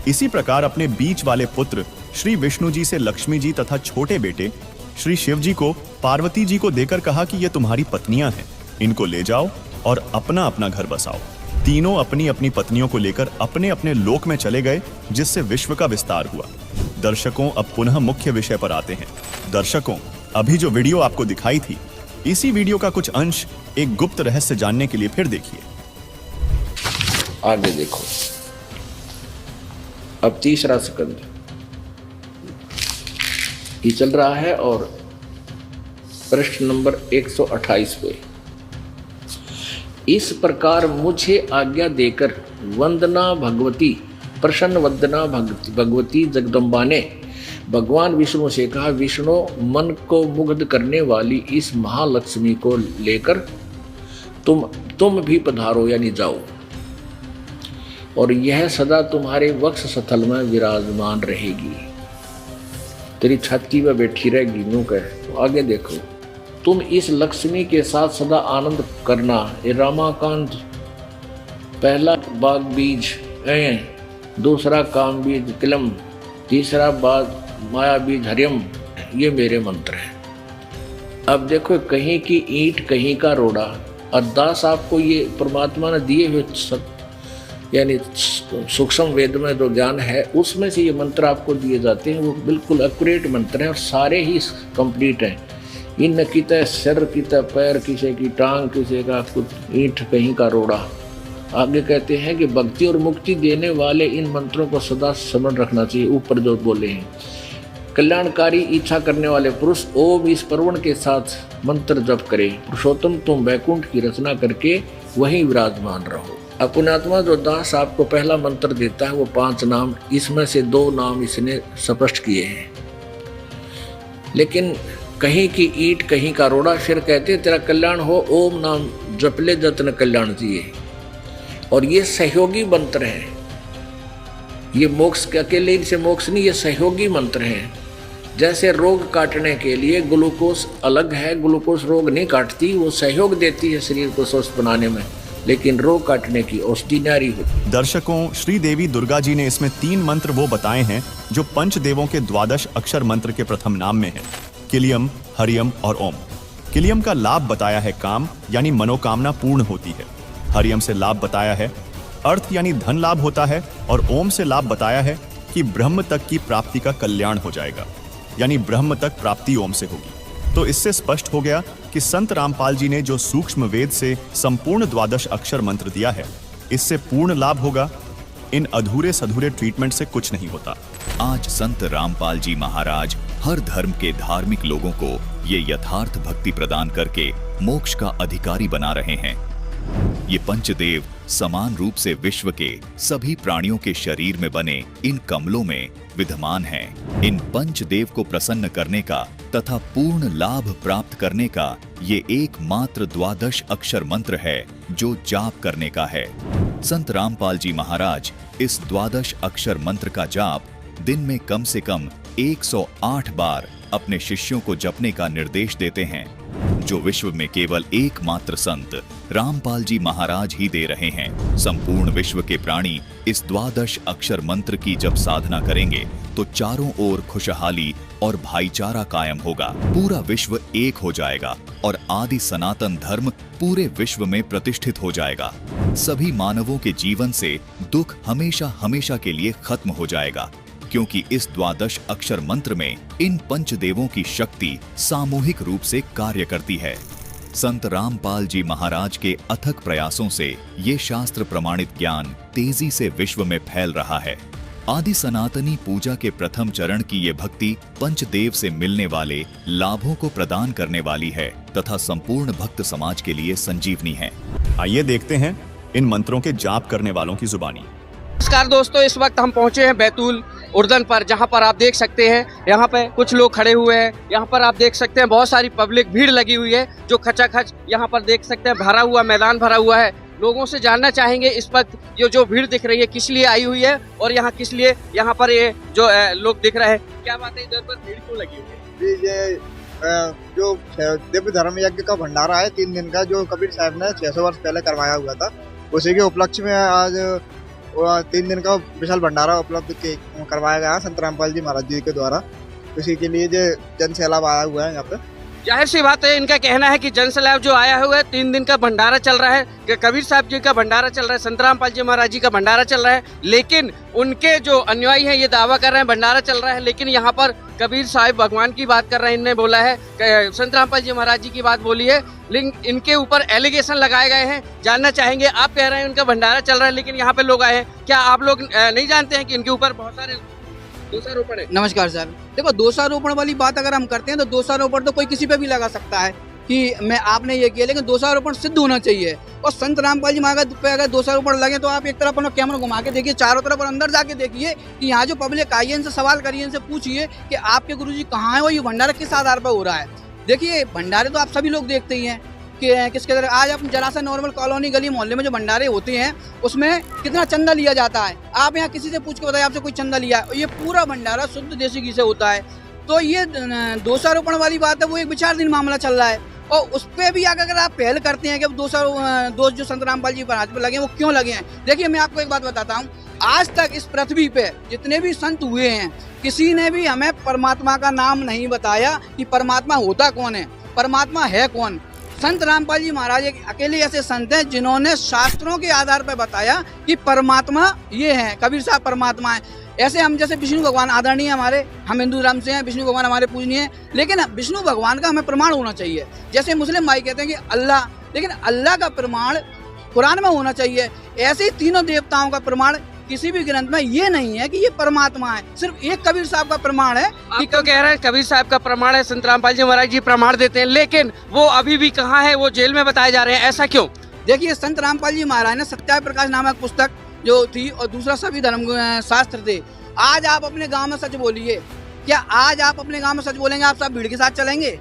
इसी प्रकार अपने बीच वाले पुत्र श्री विष्णु जी से लक्ष्मी जी तथा छोटे बेटे श्री शिव जी को पार्वती जी को देकर कहा कि ये तुम्हारी पत्नियां हैं, इनको ले जाओ और अपना अपना घर बसाओ। तीनों अपनी अपनी पत्नियों को लेकर अपने अपने लोक में चले गए, जिससे विश्व का विस्तार हुआ। दर्शकों, अब पुनः मुख्य विषय पर आते हैं। दर्शकों, अभी जो वीडियो आपको दिखाई थी, इसी वीडियो का कुछ अंश एक गुप्त रहस्य जानने के लिए फिर देखिए। आगे देखो, अब 3रा स्कंद ये चल रहा है और प्रश्न नंबर 128 पे, इस प्रकार मुझे आज्ञा देकर वंदना भगवती, प्रसन्न वंदना भगवती जगदम्बा ने भगवान विष्णु से कहा, विष्णु, मन को मुग्ध करने वाली इस महालक्ष्मी को लेकर तुम भी पधारो, यानी जाओ, और यह सदा तुम्हारे वक्ष स्थल में विराजमान रहेगी, तेरी छाती में बैठी रहेगी। यूं कहे तो आगे देखो, तुम इस लक्ष्मी के साथ सदा आनंद करना। ये रामाकांत, पहला बाग बीज दूसरा काम बीज किलम, तीसरा बाग माया बीज हरियम, ये मेरे मंत्र हैं। अब देखो, कहीं की ईंट कहीं का रोड़ा, अरदास आपको ये परमात्मा ने दिए हुए यानी सूक्ष्म वेद में जो ज्ञान है, उसमें से ये मंत्र आपको दिए जाते हैं। वो बिल्कुल एक्यूरेट मंत्र हैं और सारे ही कंप्लीट हैं। इन किता सिर, किता पैर, किसी की टांग, किसी का कुछ ईंट, कहीं का रोड़ा। आगे कहते हैं कि भक्ति और मुक्ति देने वाले इन मंत्रों को सदा स्मरण रखना चाहिए। ऊपर जो बोले हैं, कल्याणकारी इच्छा करने वाले पुरुष ओम इस प्रवण के साथ मंत्र जप करे। पुरुषोत्तम, तुम वैकुंठ की रचना करके वहीं विराजमान रहो। पुण्यात्मा जो दास आपको पहला मंत्र देता है वो 5 नाम, इसमें से 2 नाम इसने स्पष्ट किए हैं। लेकिन कहीं की ईंट कहीं का रोड़ा, फिर कहते तेरा कल्याण हो, ओम नाम जपले जतन कल्याण जिए। और ये सहयोगी मंत्र हैं, ये मोक्ष के अकेले इनसे मोक्ष नहीं, ये सहयोगी मंत्र हैं। जैसे रोग काटने के लिए ग्लूकोज अलग है, ग्लूकोज रोग नहीं काटती, वो सहयोग देती है शरीर को स्वस्थ बनाने में, लेकिन रोग काटने की औषधि नारी होती। दर्शकों, श्री देवी दुर्गा जी ने इसमें 3 मंत्र वो बताए हैं जो पंच देवों के 12 अक्षर मंत्र के प्रथम नाम में है, किलियम, हरियम और ओम। किलियम का लाभ बताया है काम, यानी मनोकामना पूर्ण होती है। हरियम से लाभ बताया है अर्थ यानी धन लाभ होता है, और ओम से लाभ बताया है कि ब्रह्म तक की प्राप्ति का कल्याण हो जाएगा, यानी ब्रह्म तक प्राप्ति ओम से होगी। तो इससे स्पष्ट हो गया कि संत रामपाल जी ने जो सूक्ष्म वेद से संपूर्ण 12 अक्षर मंत्र दिया है, इससे पूर्ण लाभ होगा। इन अधूरे सधूरे ट्रीटमेंट से कुछ नहीं होता। आज संत रामपाल जी महाराज हर धर्म के धार्मिक लोगों को ये यथार्थ भक्ति प्रदान करके मोक्ष का अधिकारी बना रहे हैं। ये पंचदेव समान रूप से विश्व के सभी प्राणियों के शरीर में बने इन कमलों में विद्यमान हैं। इन पंचदेव को प्रसन्न करने का तथा पूर्ण लाभ प्राप्त करने का ये एकमात्र द्वादश अक्षर मंत्र है जो जाप करने का है। संत रामपाल जी महाराज इस द्वादश अक्षर मंत्र का जाप दिन में कम से कम 108 बार अपने शिष्यों को जपने का निर्देश देते हैं, जो विश्व में केवल एकमात्र संत रामपाल जी महाराज ही दे रहे हैं। संपूर्ण विश्व के प्राणी इस द्वादश अक्षर मंत्र की जब साधना करेंगे तो चारों ओर खुशहाली और भाईचारा कायम होगा। पूरा विश्व एक हो जाएगा और आदि सनातन धर्म पूरे विश्व में प्रतिष्ठित हो जाएगा। सभी मानवों के जीवन से दुख हमेशा हमेशा के लिए खत्म हो जाएगा, क्योंकि इस द्वादश अक्षर मंत्र में इन पंचदेवों की शक्ति सामूहिक रूप से कार्य करती है। संत रामपाल जी महाराज के अथक प्रयासों से ये शास्त्र प्रमाणित ज्ञान तेजी से विश्व में फैल रहा है। आदि सनातनी पूजा के प्रथम चरण की ये भक्ति पंचदेव से मिलने वाले लाभों को प्रदान करने वाली है तथा संपूर्ण भक्त समाज के लिए संजीवनी है। आइए देखते हैं इन मंत्रों के जाप करने वालों की जुबानी। नमस्कार दोस्तों, इस वक्त हम पहुंचे हैं बैतूल उर्दन पर, जहां पर आप देख सकते हैं यहाँ पे कुछ लोग खड़े हुए हैं। यहाँ पर आप देख सकते हैं बहुत सारी पब्लिक भीड़ लगी हुई है, जो खचाखच यहाँ पर देख सकते हैं भरा हुआ मैदान भरा हुआ है। लोगों से जानना चाहेंगे इस वक्त ये जो भीड़ दिख रही है किस लिए आई हुई है और यहाँ किस लिए यहाँ पर ये जो लोग दिख रहे हैं, क्या बात है इधर पर भीड़ क्यों लगी हुई है? ये जो दिव्य धर्म यज्ञ का भंडारा है 3 दिन का, जो कबीर साहब ने 600 वर्ष पहले करवाया हुआ था, उसी के उपलक्ष्य में आज 3 दिन का विशाल भंडारा उपलब्ध करवाया गया संत रामपाल जी महाराज जी के द्वारा। उसी के लिए जो जन सैलाब आया हुआ है यहाँ पे। जाहिर सी बात है, इनका कहना है कि जन सैलाब जो आया हुआ है 3 दिन का भंडारा चल रहा है, कि कबीर साहब जी का भंडारा चल रहा है, संत रामपाल जी महाराज जी का भंडारा चल रहा है, लेकिन उनके जो अनुयायी हैं ये दावा कर रहे हैं भंडारा चल रहा है, लेकिन यहाँ पर कबीर साहब भगवान की बात कर रहे हैं। इनने बोला है, संत रामपाल जी महाराज जी की बात बोली है, लेकिन इनके ऊपर एलिगेशन लगाए गए हैं। जानना चाहेंगे, आप कह रहे हैं उनका भंडारा चल रहा है लेकिन यहाँ पे लोग आए हैं, क्या आप लोग नहीं जानते हैं कि इनके ऊपर बहुत सारे दोषारोपण है? नमस्कार सर, देखो दोषारोपण वाली बात अगर हम करते हैं तो दोषारोपण तो कोई किसी पे भी लगा सकता है कि मैं आपने ये किया, लेकिन दोषारोपण सिद्ध होना चाहिए। और संत रामपाल जी महाराज पे अगर दोषारोपण लगे तो आप एक तरफ अपना कैमरा घुमा के देखिए, चारों तरफ और अंदर जाके देखिए कि यहाँ जो पब्लिक आई है इनसे सवाल करिए, इनसे पूछिए कि आपके गुरुजी कहाँ है और ये भंडारा किस आधार पर हो रहा है। देखिए भंडारे तो आप सभी लोग देखते ही हैं कि किसके तरह आज आप जरा सा नॉर्मल कॉलोनी गली मोहल्ले में जो भंडारे होते हैं उसमें कितना चंदा लिया जाता है। आप यहाँ किसी से पूछ के बताइए आपसे कोई चंदा लिया है? ये पूरा भंडारा शुद्ध देसी घी से होता है। तो ये दोषारोपण वाली बात है, वो एक विचाराधीन मामला चल रहा है और उस पर भी अगर आप पहल करते हैं कि दोष जो संत रामपाल जी महाराज पर लगे वो क्यों लगे हैं। देखिए मैं आपको एक बात बताता हूँ, आज तक इस पृथ्वी पे जितने भी संत हुए हैं किसी ने भी हमें परमात्मा का नाम नहीं बताया कि परमात्मा होता कौन है, परमात्मा है कौन। संत रामपाल जी महाराज एक अकेले ऐसे संत हैं जिन्होंने शास्त्रों के आधार पर बताया कि परमात्मा ये है, कबीर साहब परमात्मा है। ऐसे हम जैसे विष्णु भगवान आदरणीय हमारे, हम हिंदू धर्म से हैं, विष्णु भगवान हमारे पूजनीय हैं, लेकिन विष्णु भगवान का हमें प्रमाण होना चाहिए। जैसे मुस्लिम भाई कहते हैं कि अल्लाह, लेकिन अल्लाह का प्रमाण कुरान में होना चाहिए। ऐसे ही तीनों देवताओं का प्रमाण किसी भी ग्रंथ में ये नहीं है कि ये परमात्मा है, सिर्फ एक कबीर साहब का प्रमाण है। आप तो कह रहे हैं कबीर साहब का प्रमाण है, संत रामपाल जी महाराज जी प्रमाण देते हैं, लेकिन वो अभी भी कहाँ है, वो जेल में बताए जा रहे हैं, ऐसा क्यों? देखिए संत रामपाल जी महाराज ने सत्या प्रकाश नामक पुस्तक जो थी और दूसरा सभी धर्म शास्त्र थे। आज आप अपने गांव में सच बोलिए, क्या आज आप अपने गांव में सच बोलेंगे आप सब भीड़ के साथ चलेंगे?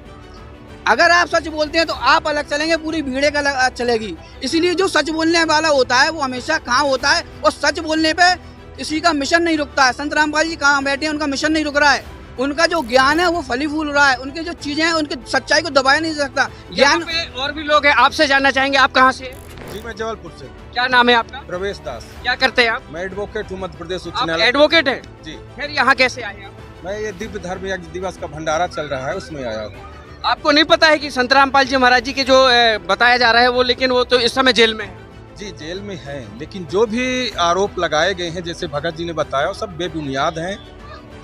अगर आप सच बोलते हैं तो आप अलग चलेंगे, पूरी भीड़ एक अलग चलेगी। इसीलिए जो सच बोलने वाला होता है वो हमेशा कहाँ होता है, और सच बोलने पे किसी का मिशन नहीं रुकता है। संत रामपाल जी कहाँ बैठे हैं, उनका मिशन नहीं रुक रहा है, उनका जो ज्ञान है वो फली फूल रहा है, उनके जो चीजें हैं उनकी सच्चाई को दबाया नहीं सकता ज्ञान। और भी लोग हैं, आपसे जानना चाहेंगे, आप कहाँ से? जी मैं जबलपुर से। क्या नाम है आपका? प्रवेश दास। क्या करते हैं आप? मैं एडवोकेट हूँ, मध्य प्रदेश उच्च आप न्यायालय। एडवोकेट हैं जी। फिर यहाँ कैसे आए आप? मैं ये दिव्य धर्म यज्ञ दिवस का भंडारा चल रहा है उसमें आया हूँ। आपको नहीं पता है कि संत रामपाल जी महाराज जी के जो बताया जा रहा है वो, लेकिन वो तो इस समय जेल में है? जी जेल में हैं, लेकिन जो भी आरोप लगाए गए हैं जैसे भगत जी ने बताया वो सब बेबुनियाद हैं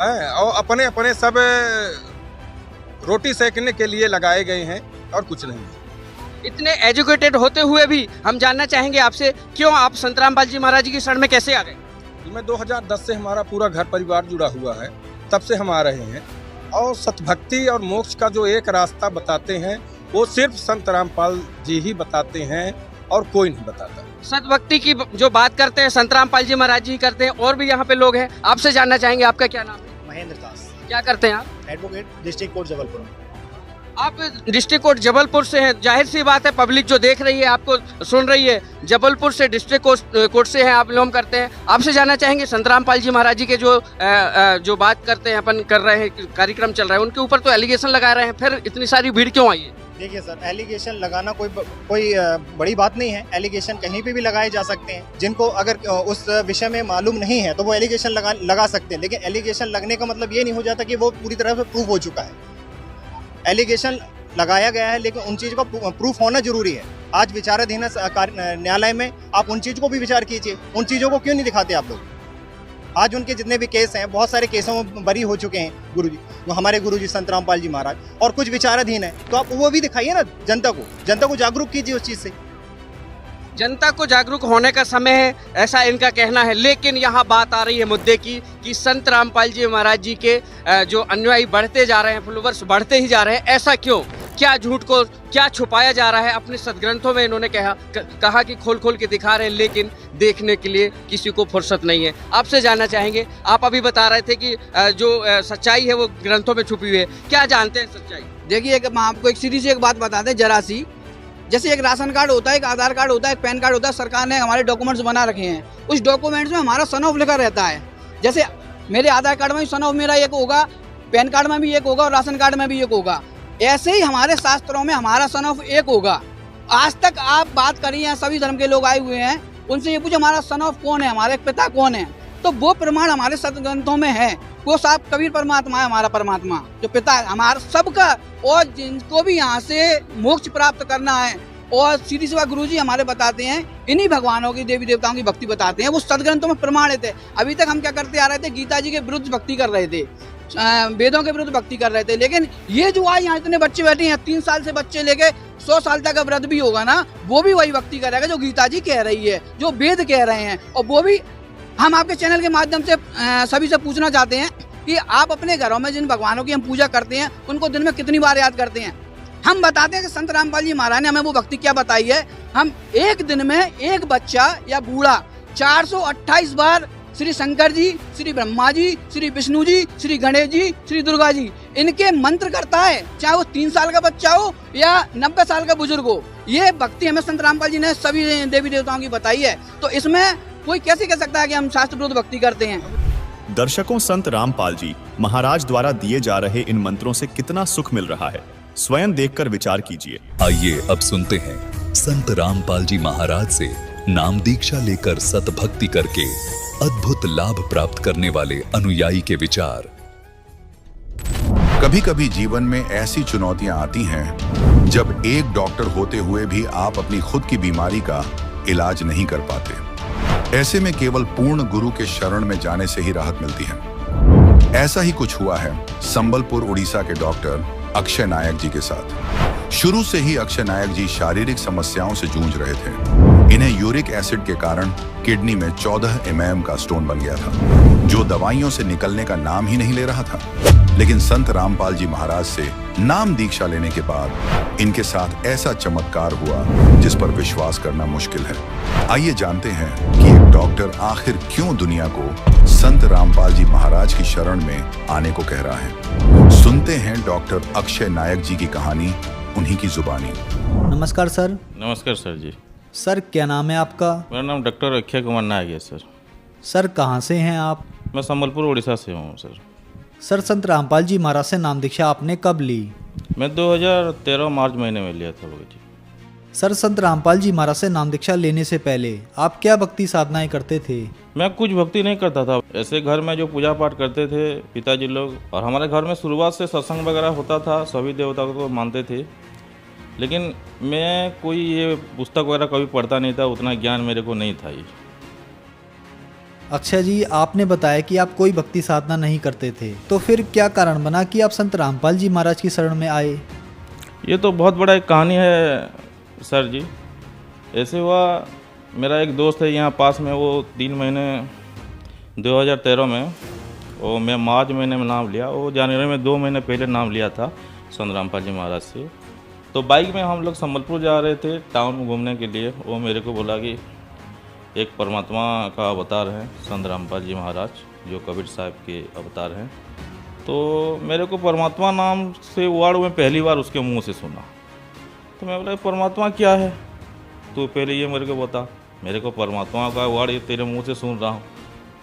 और अपने अपने सब रोटी सेकने के लिए लगाए गए हैं और कुछ नहीं। इतने एजुकेटेड होते हुए भी हम जानना चाहेंगे आपसे, क्यों आप संत रामपाल जी महाराज जी की शरण में कैसे आ गए? मैं 2010 से हमारा पूरा घर परिवार जुड़ा हुआ है, तब से हम आ रहे हैं और सतभक्ति और मोक्ष का जो एक रास्ता बताते हैं वो सिर्फ संत रामपाल जी ही बताते हैं और कोई नहीं बताता। सतभक्ति की जो बात करते हैं संत रामपाल जी महाराज जी करते हैं, और भी यहाँ पे लोग हैं। आपसे जानना चाहेंगे, आपका क्या नाम है? महेंद्र दास, क्या करते हैं आप? Advocate, district court Jabalpur. आप डिस्ट्रिक्ट कोर्ट जबलपुर से हैं, जाहिर सी बात है पब्लिक जो देख रही है आपको सुन रही है, जबलपुर से डिस्ट्रिक्ट कोर्ट से हैं आप, बिलोंग करते हैं। आपसे जानना चाहेंगे संत रामपाल जी महाराज जी के जो बात करते हैं, अपन कर रहे हैं, कार्यक्रम चल रहा है, उनके ऊपर तो एलिगेशन लगा रहे हैं, फिर इतनी सारी भीड़ क्यों आई है? देखिए सर, एलिगेशन लगाना कोई बड़ी बात नहीं है। एलिगेशन कहीं पे भी लगाए जा सकते हैं। जिनको अगर उस विषय में मालूम नहीं है तो वो एलिगेशन लगा सकते हैं, लेकिन एलिगेशन लगने का मतलब ये नहीं हो जाता कि वो पूरी तरह से प्रूफ हो चुका है। एलिगेशन लगाया गया है, लेकिन उन चीज़ का प्रूफ होना जरूरी है। आज विचाराधीन न्यायालय में आप उन चीज़ को भी विचार कीजिए, उन चीज़ों को क्यों नहीं दिखाते आप लोग? आज उनके जितने भी केस हैं, बहुत सारे केसों में बरी हो चुके हैं गुरुजी, हमारे गुरुजी संत रामपाल जी महाराज, और कुछ विचाराधीन है, तो आप वो भी दिखाइए ना जनता को जागरूक कीजिए उस चीज़ से। जनता को जागरूक होने का समय है, ऐसा इनका कहना है। लेकिन यहाँ बात आ रही है मुद्दे की कि संत रामपाल जी महाराज जी के जो अनुयायी बढ़ते जा रहे हैं, फॉलोवर्स बढ़ते ही जा रहे हैं, ऐसा क्यों? क्या झूठ को क्या छुपाया जा रहा है? अपने सदग्रंथों में इन्होंने कहा कि खोल खोल के दिखा रहे हैं, लेकिन देखने के लिए किसी को फुर्सत नहीं है। आपसे जानना चाहेंगे, आप अभी बता रहे थे कि जो सच्चाई है वो ग्रंथों में छुपी हुई है, क्या जानते हैं सच्चाई? देखिए, मैं आपको एक सीधी सी एक बात बता दें जरा सी। जैसे एक राशन कार्ड होता है, एक आधार कार्ड होता है, एक पैन कार्ड होता है, सरकार ने हमारे डॉक्यूमेंट्स बना रखे हैं। उस डॉक्यूमेंट्स में हमारा सन ऑफ लिखा रहता है। जैसे मेरे आधार कार्ड में भी सन ऑफ मेरा एक होगा, पैन कार्ड में भी एक होगा और राशन कार्ड में भी एक होगा। ऐसे ही हमारे शास्त्रों में हमारा सन ऑफ एक होगा। आज तक आप बात करिए, सभी धर्म के लोग आए हुए हैं, उनसे ये पूछो हमारा सन ऑफ कौन है, हमारे पिता कौन है, तो वो प्रमाण हमारे सदग्रंथों में है। वो साहब कबीर परमात्मा है, हमारा परमात्मा जो पिता है हमारा सबका, और जिनको भी यहाँ से मोक्ष प्राप्त करना है, और सीधी सी बात गुरुजी हमारे बताते हैं, इन्हीं भगवानों की, देवी देवताओं की भक्ति बताते हैं, वो सदग्रंथों में प्रमाणित है। अभी तक हम क्या करते आ रहे थे, गीता जी के विरुद्ध भक्ति कर रहे थे, वेदों के विरुद्ध भक्ति कर रहे थे। लेकिन ये जो आज यहाँ इतने बच्चे बैठे हैं, 3 साल से बच्चे लेके 100 साल तक का व्रत भी होगा ना, वो भी वही भक्ति करेगा जो गीता जी कह रही है, जो वेद कह रहे हैं। और वो भी हम आपके चैनल के माध्यम से सभी से पूछना चाहते हैं कि आप अपने घरों में जिन भगवानों की हम पूजा करते हैं, उनको दिन में कितनी बार याद करते हैं? हम बताते हैं कि संत रामपाल जी महाराज ने हमें वो भक्ति क्या बताई है। हम एक दिन में एक बच्चा या बूढ़ा 428 बार श्री शंकर जी, श्री ब्रह्मा जी, श्री विष्णु जी, श्री गणेश जी, श्री दुर्गा जी, इनके मंत्र करता है, चाहे वो 3 साल का बच्चा हो या 90 साल का बुजुर्ग हो। ये भक्ति हमें संत रामपाल जी ने सभी देवी देवताओं की बताई है। तो इसमें कोई कैसे कह सकता है कि हम शास्त्र विरुद्ध भक्ति करते हैं? दर्शकों, संत रामपाल जी महाराज द्वारा दिए जा रहे इन मंत्रों से कितना सुख मिल रहा है, स्वयं देखकर विचार कीजिए। आइए अब सुनते हैं संत रामपाल जी महाराज से नाम दीक्षा लेकर सत भक्ति करके अद्भुत लाभ प्राप्त करने वाले अनुयायी के विचार। कभी कभी जीवन में ऐसी चुनौतियां आती हैं जब एक डॉक्टर होते हुए भी आप अपनी खुद की बीमारी का इलाज नहीं कर पाते। ऐसे में केवल पूर्ण गुरु के शरण में जाने से ही राहत मिलती है। ऐसा ही कुछ हुआ है संबलपुर उड़ीसा के डॉक्टर अक्षय नायक जी के साथ। शुरू से ही अक्षय नायक जी शारीरिक समस्याओं से जूझ रहे थे। इन्हें यूरिक एसिड के कारण किडनी में 14 mm का स्टोन बन गया था, जो दवाइयों से निकलने का नाम ही नहीं ले रहा था। लेकिन संत रामपाल जी महाराज से नाम दीक्षा लेने के बाद इनके साथ ऐसा चमत्कार हुआ जिस पर विश्वास करना मुश्किल है। आइए जानते हैं कि एक डॉक्टर आखिर क्यों दुनिया को संत रामपाल जी महाराज की शरण में आने को कह रहा है। सुनते हैं डॉक्टर अक्षय नायक जी की कहानी उन्हीं की जुबानी। नमस्कार सर। नमस्कार सर जी। सर क्या नाम है आपका? मेरा नाम डॉक्टर अक्षय कुमार नायक है सर। सर कहाँ से हैं आप? मैं संबलपुर उड़ीसा से हूँ सर। सर संत रामपाल जी महाराज से नाम दीक्षा आपने कब ली? मैं 2013 मार्च महीने में लिया था भगत जी। सर संत रामपाल जी महाराज से नाम दीक्षा लेने से पहले आप क्या भक्ति साधनाएं करते थे? मैं कुछ भक्ति नहीं करता था, ऐसे घर में जो पूजा पाठ करते थे पिताजी लोग, और हमारे घर में शुरुआत से सत्संग वगैरह होता था, सभी देवताओं को मानते थे। लेकिन मैं कोई ये पुस्तक वगैरह कभी पढ़ता नहीं था, उतना ज्ञान मेरे को नहीं था। ये अक्षय जी, आपने बताया कि आप कोई भक्ति साधना नहीं करते थे, तो फिर क्या कारण बना कि आप संत रामपाल जी महाराज की शरण में आए? ये तो बहुत बड़ा एक कहानी है सर जी। ऐसे हुआ, मेरा एक दोस्त है यहाँ पास में, वो 3 महीने 2013 में वो मैं मार्च महीने में नाम लिया, वो जनवरी में 2 महीने पहले नाम लिया था संत रामपाल जी महाराज से। तो बाइक में हम लोग संबलपुर जा रहे थे टाउन में घूमने के लिए। वो मेरे को बोला कि एक परमात्मा का अवतार है संत रामपाल जी महाराज, जो कबीर साहब के अवतार हैं। तो मेरे को परमात्मा नाम से वर्ड में पहली बार उसके मुंह से सुना। तो मैं बोला परमात्मा क्या है, तो पहले ये मेरे को बता। मेरे को परमात्मा का वर्ड ये तेरे मुंह से सुन रहा हूँ।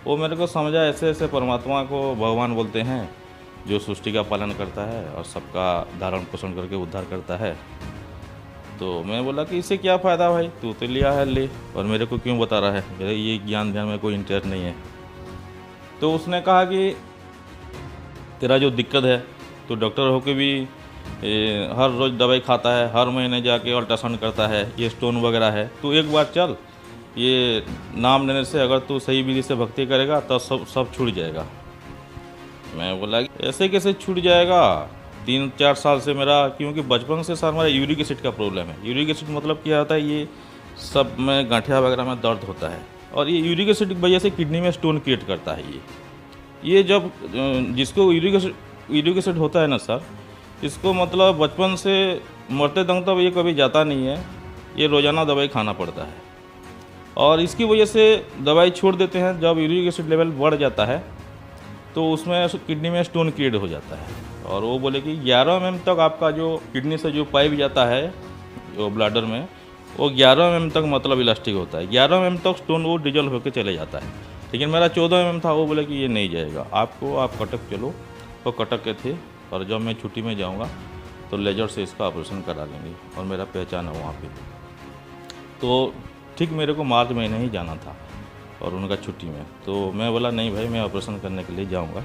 वो मेरे को समझा ऐसे ऐसे परमात्मा को भगवान बोलते हैं, जो सृष्टि का पालन करता है और सबका धारण पोषण करके उद्धार करता है। तो मैं बोला कि इससे क्या फ़ायदा भाई, तू तो लिया है ले, और मेरे को क्यों बता रहा है, मेरे ये ज्ञान ध्यान में कोई इंटरेस्ट नहीं है। तो उसने कहा कि तेरा जो दिक्कत है, तो डॉक्टर होके भी हर रोज़ दवाई खाता है, हर महीने जाके अल्ट्रासाउंड करता है, ये स्टोन वगैरह है, तो एक बार चल, ये नाम लेने से अगर तू सही विधि से भक्ति करेगा तो सब छूट जाएगा। मैं बोला ऐसे कैसे छूट जाएगा, 3-4 साल से मेरा, क्योंकि बचपन से सर मेरा यूरिक एसिड का प्रॉब्लम है। यूरिक एसिड मतलब क्या होता है, ये सब में गठिया वगैरह में दर्द होता है, और ये यूरिक एसिड की वजह से किडनी में स्टोन क्रिएट करता है। ये जब जिसको यूरिक एसिड होता है ना सर, इसको मतलब बचपन से मरते दम तक ये कभी जाता नहीं है, ये रोज़ाना दवाई खाना पड़ता है, और इसकी वजह से दवाई छोड़ देते हैं। जब यूरिक एसिड लेवल बढ़ जाता है तो उसमें किडनी में स्टोन क्रिएट हो जाता है, और वो बोले कि 11 mm तक आपका जो किडनी से जो पाइप जाता है जो ब्लैडर में, वो 11 mm तक मतलब इलास्टिक होता है, 11 mm तक स्टोन वो डिजल्व होकर चले जाता है। लेकिन मेरा 14 mm था, वो बोले कि ये नहीं जाएगा, आपको आप कटक चलो। वो कटक के थे, और जब मैं छुट्टी में जाऊँगा तो लेजर से इसका ऑपरेशन करा लेंगे, और मेरा पहचान है वहाँ पर। तो ठीक मेरे को मार्च महीने ही जाना था और उनका छुट्टी में। तो मैं बोला नहीं भाई, मैं ऑपरेशन करने के लिए जाऊंगा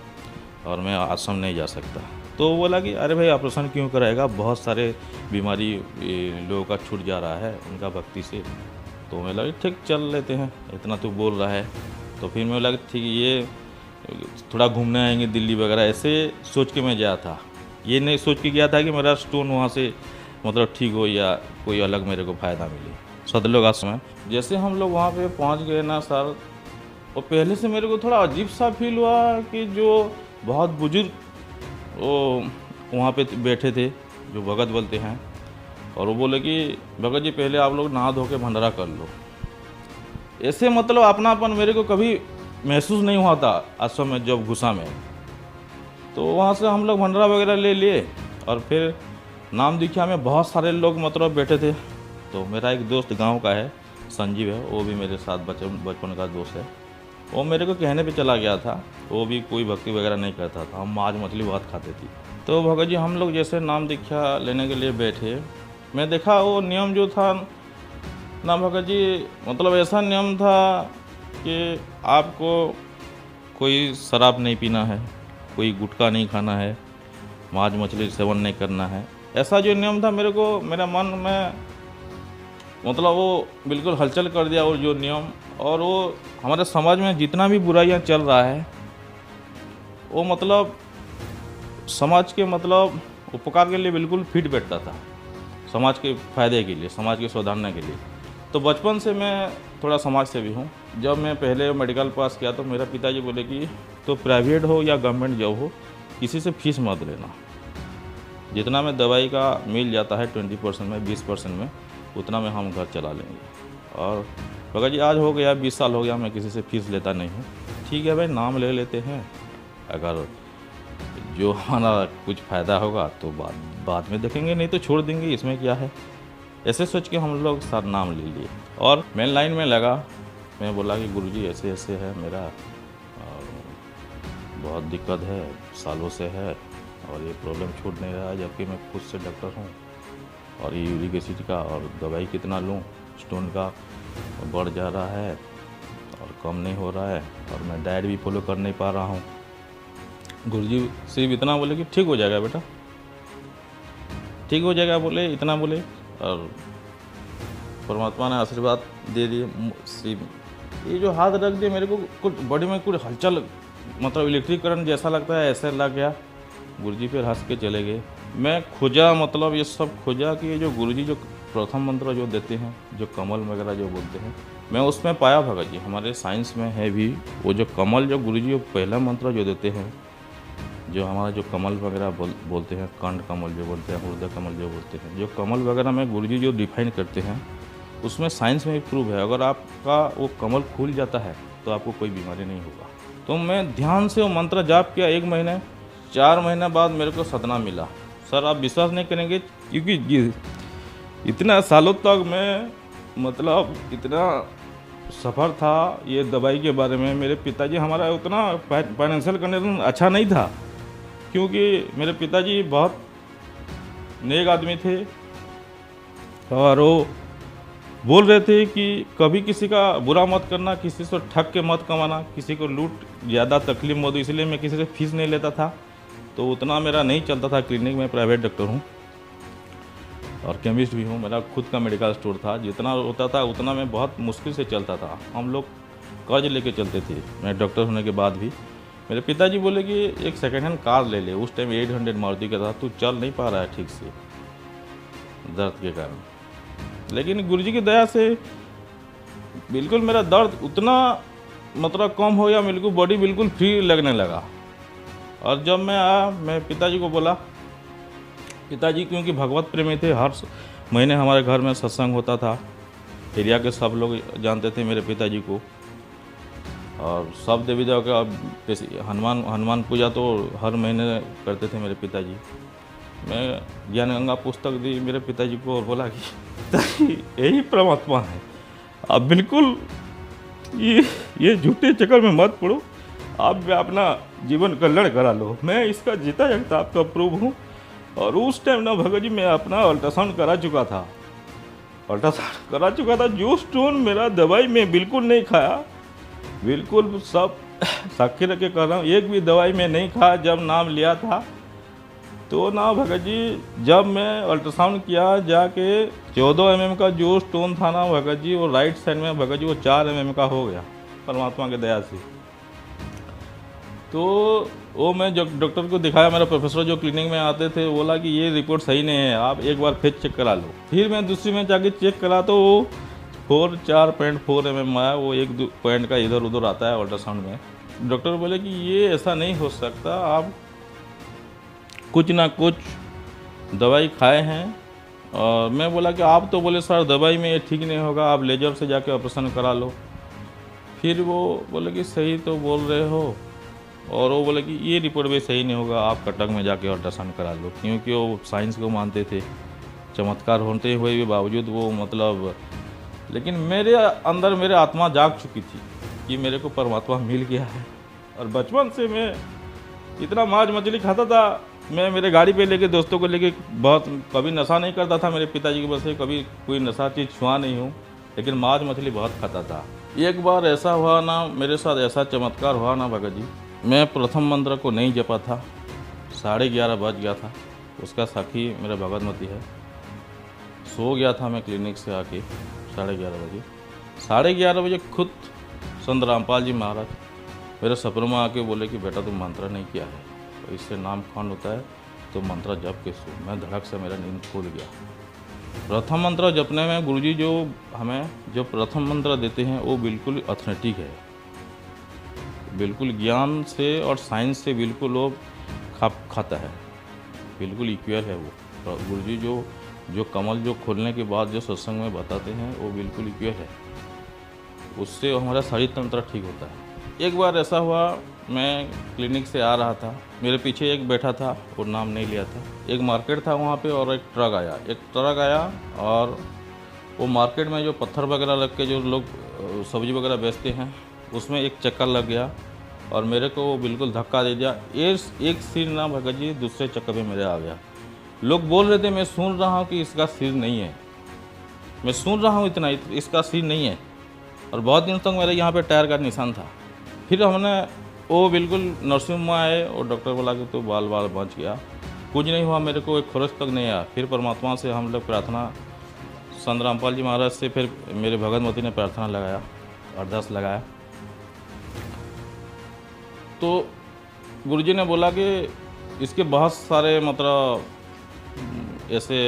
और मैं आश्रम नहीं जा सकता। तो वो बोला कि अरे भाई ऑपरेशन क्यों कराएगा, बहुत सारे बीमारी लोगों का छूट जा रहा है उनका भक्ति से। तो मैं लगा ठीक चल लेते हैं, इतना तो बोल रहा है। तो फिर मैं लगा ठीक ये थोड़ा घूमने आएंगे दिल्ली वगैरह, ऐसे सोच के मैं गया था। ये नहीं सोच के गया था कि मेरा स्टोन वहाँ से मतलब ठीक हो या कोई अलग मेरे को फ़ायदा मिले। सदलोग आश्रम जैसे हम लोग वहाँ पे पहुँच गए ना सर, और पहले से मेरे को थोड़ा अजीब सा फील हुआ कि जो बहुत बुजुर्ग वो वहाँ पे बैठे थे, जो भगत बोलते हैं, और वो बोले कि भगत जी पहले आप लोग नहा धो के भंडारा कर लो। ऐसे मतलब अपनापन मेरे को कभी महसूस नहीं हुआ था आश्रम में जब घुसा में। तो वहाँ से हम लोग भंडारा वगैरह ले लिए, और फिर नाम दीक्षा में बहुत सारे लोग मतलब बैठे थे। तो मेरा एक दोस्त गांव का है, संजीव है, वो भी मेरे साथ बचपन का दोस्त है। वो मेरे को कहने पे चला गया था, वो भी कोई भक्ति वगैरह नहीं करता था, हम मांस मछली बहुत खाते थे। तो भगत जी हम लोग जैसे नाम दीक्षा लेने के लिए बैठे, मैं देखा वो नियम जो था ना भगत जी, मतलब ऐसा नियम था कि आपको कोई शराब नहीं पीना है, कोई गुटखा नहीं खाना है, मांस मछली सेवन नहीं करना है। ऐसा जो नियम था मेरे को, मेरा मन में मतलब वो बिल्कुल हलचल कर दिया वो जो नियम। और वो हमारे समाज में जितना भी बुराइयां चल रहा है, वो मतलब समाज के मतलब उपकार के लिए बिल्कुल फिट बैठता था, समाज के फायदे के लिए, समाज के सुधारने के लिए। तो बचपन से मैं थोड़ा समाज सेवी हूँ। जब मैं पहले मेडिकल पास किया तो मेरा पिताजी बोले कि तो प्राइवेट हो या गवर्नमेंट जॉब हो, किसी से फीस मत लेना, जितना में दवाई का मिल जाता है 20% में 20% में, उतना में हम घर चला लेंगे। और भगत जी आज हो गया 20 साल हो गया, मैं किसी से फीस लेता नहीं हूँ। ठीक है भाई, नाम ले लेते हैं, अगर जो हमारा कुछ फ़ायदा होगा तो बाद में देखेंगे, नहीं तो छोड़ देंगे, इसमें क्या है। ऐसे सोच के हम लोग साथ नाम ले लिए, और मैं लाइन में लगा। मैं बोला कि गुरुजी ऐसे ऐसे है मेरा, और बहुत दिक्कत है, सालों से है, और ये प्रॉब्लम छूट नहीं रहा है, जबकि मैं खुद से डॉक्टर हूँ, और ये यूरिक एसिड का और दवाई कितना लूँ, स्टोन का बढ़ जा रहा है और कम नहीं हो रहा है, और मैं डाइट भी फॉलो कर नहीं पा रहा हूँ। गुरुजी सिर्फ इतना बोले कि ठीक हो जाएगा बेटा, ठीक हो जाएगा बोले, इतना बोले, और परमात्मा ने आशीर्वाद दे दिए। सिर्फ ये जो हाथ रख दिए, मेरे को कुछ बॉडी में कुछ हलचल मतलब इलेक्ट्रिक करंट जैसा लगता है, ऐसे लग गया। गुरुजी फिर हंस के चले गए। मैं खोजा, मतलब ये सब खोजा कि ये जो गुरुजी जो प्रथम मंत्र जो देते हैं, जो कमल वगैरह जो बोलते हैं, मैं उसमें पाया भगत जी, हमारे साइंस में है भी वो जो कमल, जो गुरुजी जो पहला मंत्र जो देते हैं, जो हमारा जो कमल वगैरह बोलते हैं, कांड कमल जो बोलते हैं, हृदय कमल जो बोलते हैं, जो कमल वगैरह में गुरुजी जो डिफाइन करते हैं, उसमें साइंस में भी प्रूव है, अगर आपका वो कमल खुल जाता है तो आपको कोई बीमारी नहीं होगा। तो मैं ध्यान से वो मंत्र जाप किया 1 महीने, 4 महीने बाद मेरे को सदमा मिला। सर आप विश्वास नहीं करेंगे, क्योंकि इतना सालों तक मैं मतलब इतना सफ़र था ये दवाई के बारे में। मेरे पिताजी, हमारा उतना फाइनेंशियल कंडीशन अच्छा नहीं था, क्योंकि मेरे पिताजी बहुत नेक आदमी थे और वो बोल रहे थे कि कभी किसी का बुरा मत करना, किसी से ठग के मत कमाना, किसी को लूट ज़्यादा तकलीफ मत दो, इसलिए मैं किसी से फीस नहीं लेता था। तो उतना मेरा नहीं चलता था क्लिनिक में, प्राइवेट डॉक्टर हूँ और केमिस्ट भी हूँ, मेरा खुद का मेडिकल स्टोर था। जितना होता था उतना मैं बहुत मुश्किल से चलता था, हम लोग कर्ज लेके चलते थे। मैं डॉक्टर होने के बाद भी मेरे पिताजी बोले कि एक सेकेंड हैंड कार ले ले। उस टाइम 800 मारुति का था, तू चल नहीं पा रहा है ठीक से दर्द के कारण। लेकिन गुरुजी की दया से बिल्कुल मेरा दर्द उतना मतलब कम हो गया, बिल्कुल बॉडी बिल्कुल फ्री लगने लगा। और जब मैं आया, मैं पिताजी को बोला, पिताजी क्योंकि भगवत प्रेमी थे, हर महीने हमारे घर में सत्संग होता था, एरिया के सब लोग जानते थे मेरे पिताजी को, और सब देवी देवता का हनुमान पूजा तो हर महीने करते थे मेरे पिताजी। मैं ज्ञान गंगा पुस्तक दी मेरे पिताजी को और बोला कि पिताजी यही परमात्मा है, आप बिल्कुल ये झूठे चक्कर में मत पड़ो, आप अपना जीवन कल्याण करा लो। मैं इसका जीता जागता आपका प्रूव हूँ। और उस टाइम ना भगत जी मैं अपना अल्ट्रासाउंड करा चुका था, जो स्टोन मेरा दवाई में बिल्कुल नहीं खाया, बिल्कुल सब साक्षी रख के कर रहा हूँ, एक भी दवाई में नहीं खाया। जब नाम लिया था तो ना भगत जी, जब मैं अल्ट्रासाउंड किया जाके 14 mm का जो स्टोन था ना भगत जी, वो राइट साइड में भगत जी वो 4 mm का हो गया परमात्मा के दया से। तो वो मैं जब डॉक्टर को दिखाया, मेरा प्रोफेसर जो क्लिनिक में आते थे बोला कि ये रिपोर्ट सही नहीं है, आप एक बार फिर चेक करा लो। फिर मैं दूसरी में जाके चेक करा तो वो 4.4 mm आया, वो 1-2 पॉइंट का इधर उधर आता है अल्ट्रासाउंड में। डॉक्टर बोले कि ये ऐसा नहीं हो सकता, आप कुछ ना कुछ दवाई खाए हैं। और मैं बोला कि आप तो बोले सर दवाई में ये ठीक नहीं होगा, आप लेजर से जाके ऑपरेशन करा लो। फिर वो बोले कि सही तो बोल रहे हो, और वो बोले कि ये रिपोर्ट भी सही नहीं होगा, आप कटक में जाके अल्ट्रासाउंड करा लो। क्योंकि वो साइंस को मानते थे, चमत्कार होते हुए भी बावजूद वो मतलब, लेकिन मेरे अंदर मेरे आत्मा जाग चुकी थी कि मेरे को परमात्मा मिल गया है। और बचपन से मैं इतना मांस मछली खाता था, मैं मेरे गाड़ी पे लेके दोस्तों को लेके बहुत, कभी नशा नहीं करता था मेरे पिताजी की वजह से, कभी कोई नशा चीज़ छुआ नहीं हूँ, लेकिन मांस मछली बहुत खाता था। एक बार ऐसा हुआ ना, मेरे साथ ऐसा चमत्कार हुआ ना भगत जी, मैं प्रथम मंत्र को नहीं जपा था, 11:30 बज गया था, उसका साक्षी मेरा भगवतमती है। सो गया था मैं क्लिनिक से आके 11:30 बजे। 11:30 बजे खुद संत रामपाल जी महाराज मेरे सपनों में आके बोले कि बेटा तुम मंत्र नहीं किया है, तो इससे नाम खंड होता है, तो मंत्र जप के सो। मैं धड़क से मेरा नींद खुल गया। प्रथम मंत्र जपने में गुरुजी जो हमें जो प्रथम मंत्र देते हैं वो बिल्कुल ऑथेंटिक है, बिल्कुल ज्ञान से और साइंस से बिल्कुल वो खाप खाता है, बिल्कुल इक्वल है वो। गुरुजी जो कमल जो खोलने के बाद जो सत्संग में बताते हैं वो बिल्कुल इक्वल है, उससे हमारा शरीर तंत्र ठीक होता है। एक बार ऐसा हुआ, मैं क्लिनिक से आ रहा था, मेरे पीछे एक बैठा था, वो नाम नहीं लिया था, एक मार्केट था वहाँ पे, और एक ट्रक आया और वो मार्केट में जो पत्थर वगैरह रख के जो लोग सब्जी वगैरह बेचते हैं, उसमें एक चक्कर लग गया और मेरे को बिल्कुल धक्का दे दिया। एक सिर ना भगत जी दूसरे चक्कर पे मेरे आ गया। लोग बोल रहे थे, मैं सुन रहा हूँ कि इसका सिर नहीं है, मैं सुन रहा हूँ इतना, इसका सिर नहीं है। और बहुत दिन तक मेरे यहाँ पे टायर का निशान था। फिर हमने वो बिल्कुल नर्सिंग में आए और डॉक्टर बोला कि तो बाल बच गया, कुछ नहीं हुआ, मेरे को एक खरोच तक नहीं आया। फिर परमात्मा से हम लोग प्रार्थना, संत रामपाल जी महाराज से, फिर मेरे भगवतमती ने प्रार्थना लगाया, अरदास लगाया, तो गुरुजी ने बोला कि इसके बहुत सारे मतलब ऐसे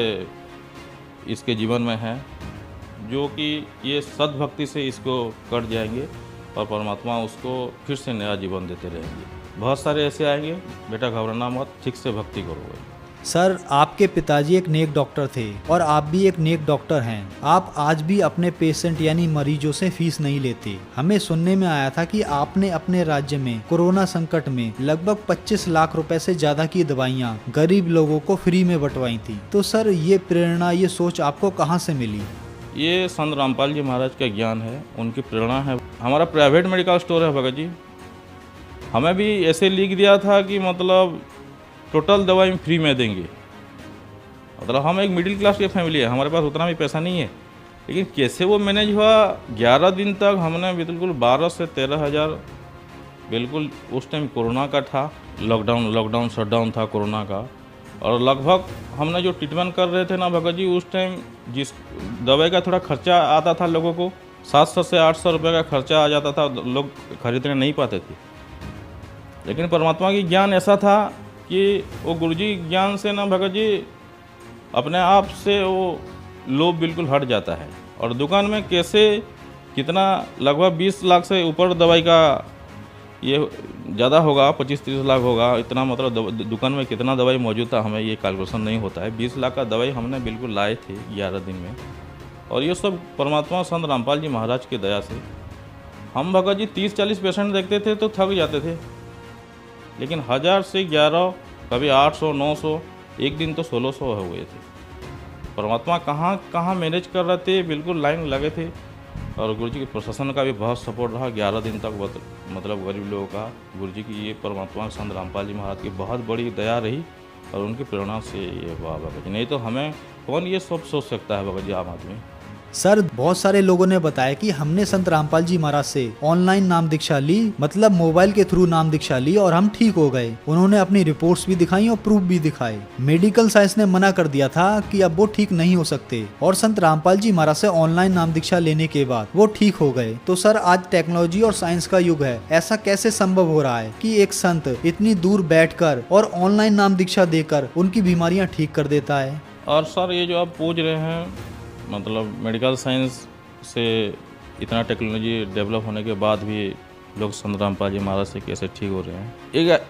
इसके जीवन में है, जो कि ये सद्भक्ति से इसको कट जाएंगे और परमात्मा उसको फिर से नया जीवन देते रहेंगे। बहुत सारे ऐसे आएंगे, बेटा घबराना मत, ठीक से भक्ति करोगे। सर, आपके पिताजी एक नेक डॉक्टर थे और आप भी एक नेक डॉक्टर हैं। आप आज भी अपने पेशेंट यानी मरीजों से फीस नहीं लेते। हमें सुनने में आया था कि आपने अपने राज्य में कोरोना संकट में लगभग 25 लाख रुपए से ज्यादा की दवाइयाँ गरीब लोगों को फ्री में बंटवाई थी। तो सर, ये प्रेरणा, ये सोच आपको कहाँ से मिली? ये संत रामपाल जी महाराज का ज्ञान है, उनकी प्रेरणा है। हमारा प्राइवेट मेडिकल स्टोर है भगत जी, हमें भी ऐसे लिख दिया था कि मतलब टोटल दवाई फ्री में देंगे। मतलब हम एक मिडिल क्लास की फैमिली है, हमारे पास उतना भी पैसा नहीं है, लेकिन कैसे वो मैनेज हुआ। 11 दिन तक हमने बिल्कुल 12 से 13 हज़ार, बिल्कुल उस टाइम कोरोना का था, लॉकडाउन शटडाउन था कोरोना का, और लगभग हमने जो ट्रीटमेंट कर रहे थे ना भगत जी, उस टाइम जिस दवाई का थोड़ा खर्चा आता था लोगों को, 700 से 800 रुपये का खर्चा आ जाता था, लोग खरीदने नहीं पाते थे। लेकिन परमात्मा की ज्ञान ऐसा था कि वो गुरुजी ज्ञान से ना भगत जी अपने आप से वो लोभ बिल्कुल हट जाता है। और दुकान में कैसे कितना लगभग 20 लाख से ऊपर दवाई का ये ज़्यादा होगा, 25-30 लाख होगा, इतना मतलब दुकान में कितना दवाई मौजूद था हमें ये कैलकुलेशन नहीं होता है। 20 लाख का दवाई हमने बिल्कुल लाए थे 11 दिन में। और ये सब परमात्मा संत रामपाल जी महाराज की दया से। हम भगत जी 30-40 पेशेंट देखते थे तो थक जाते थे, लेकिन 1000 से 11, कभी 800, 900, एक दिन तो 1600 हो गए थे। परमात्मा कहाँ मैनेज कर रहे थे, बिल्कुल लाइन लगे थे। और गुरुजी के प्रशासन का भी बहुत सपोर्ट रहा 11 दिन तक, मतलब गरीब लोगों का। गुरुजी की ये परमात्मा संत रामपाल जी महाराज की बहुत बड़ी दया रही और उनकी प्रेरणा से ये हुआ भगत जी। नहीं तो हमें कौन ये सब सोच सकता है भगत जी, आम आदमी। सर, बहुत सारे लोगों ने बताया कि हमने संत रामपाल जी महाराज से ऑनलाइन नाम दीक्षा ली, मतलब मोबाइल के थ्रू नाम दीक्षा ली और हम ठीक हो गए। उन्होंने अपनी रिपोर्ट्स भी दिखाई और प्रूफ भी दिखाए। मेडिकल साइंस ने मना कर दिया था कि अब वो ठीक नहीं हो सकते, और संत रामपाल जी महाराज से ऑनलाइन नाम दीक्षा लेने के बाद वो ठीक हो गए। तो सर, आज टेक्नोलॉजी और साइंस का युग है, ऐसा कैसे संभव हो रहा है कि एक संत इतनी दूर बैठकर और ऑनलाइन नाम दीक्षा देकर उनकी बीमारियां ठीक कर देता है? और सर, ये जो आप पूछ रहे हैं, मतलब मेडिकल साइंस से इतना टेक्नोलॉजी डेवलप होने के बाद भी लोग संत रामपाल जी महाराज से कैसे ठीक हो रहे हैं।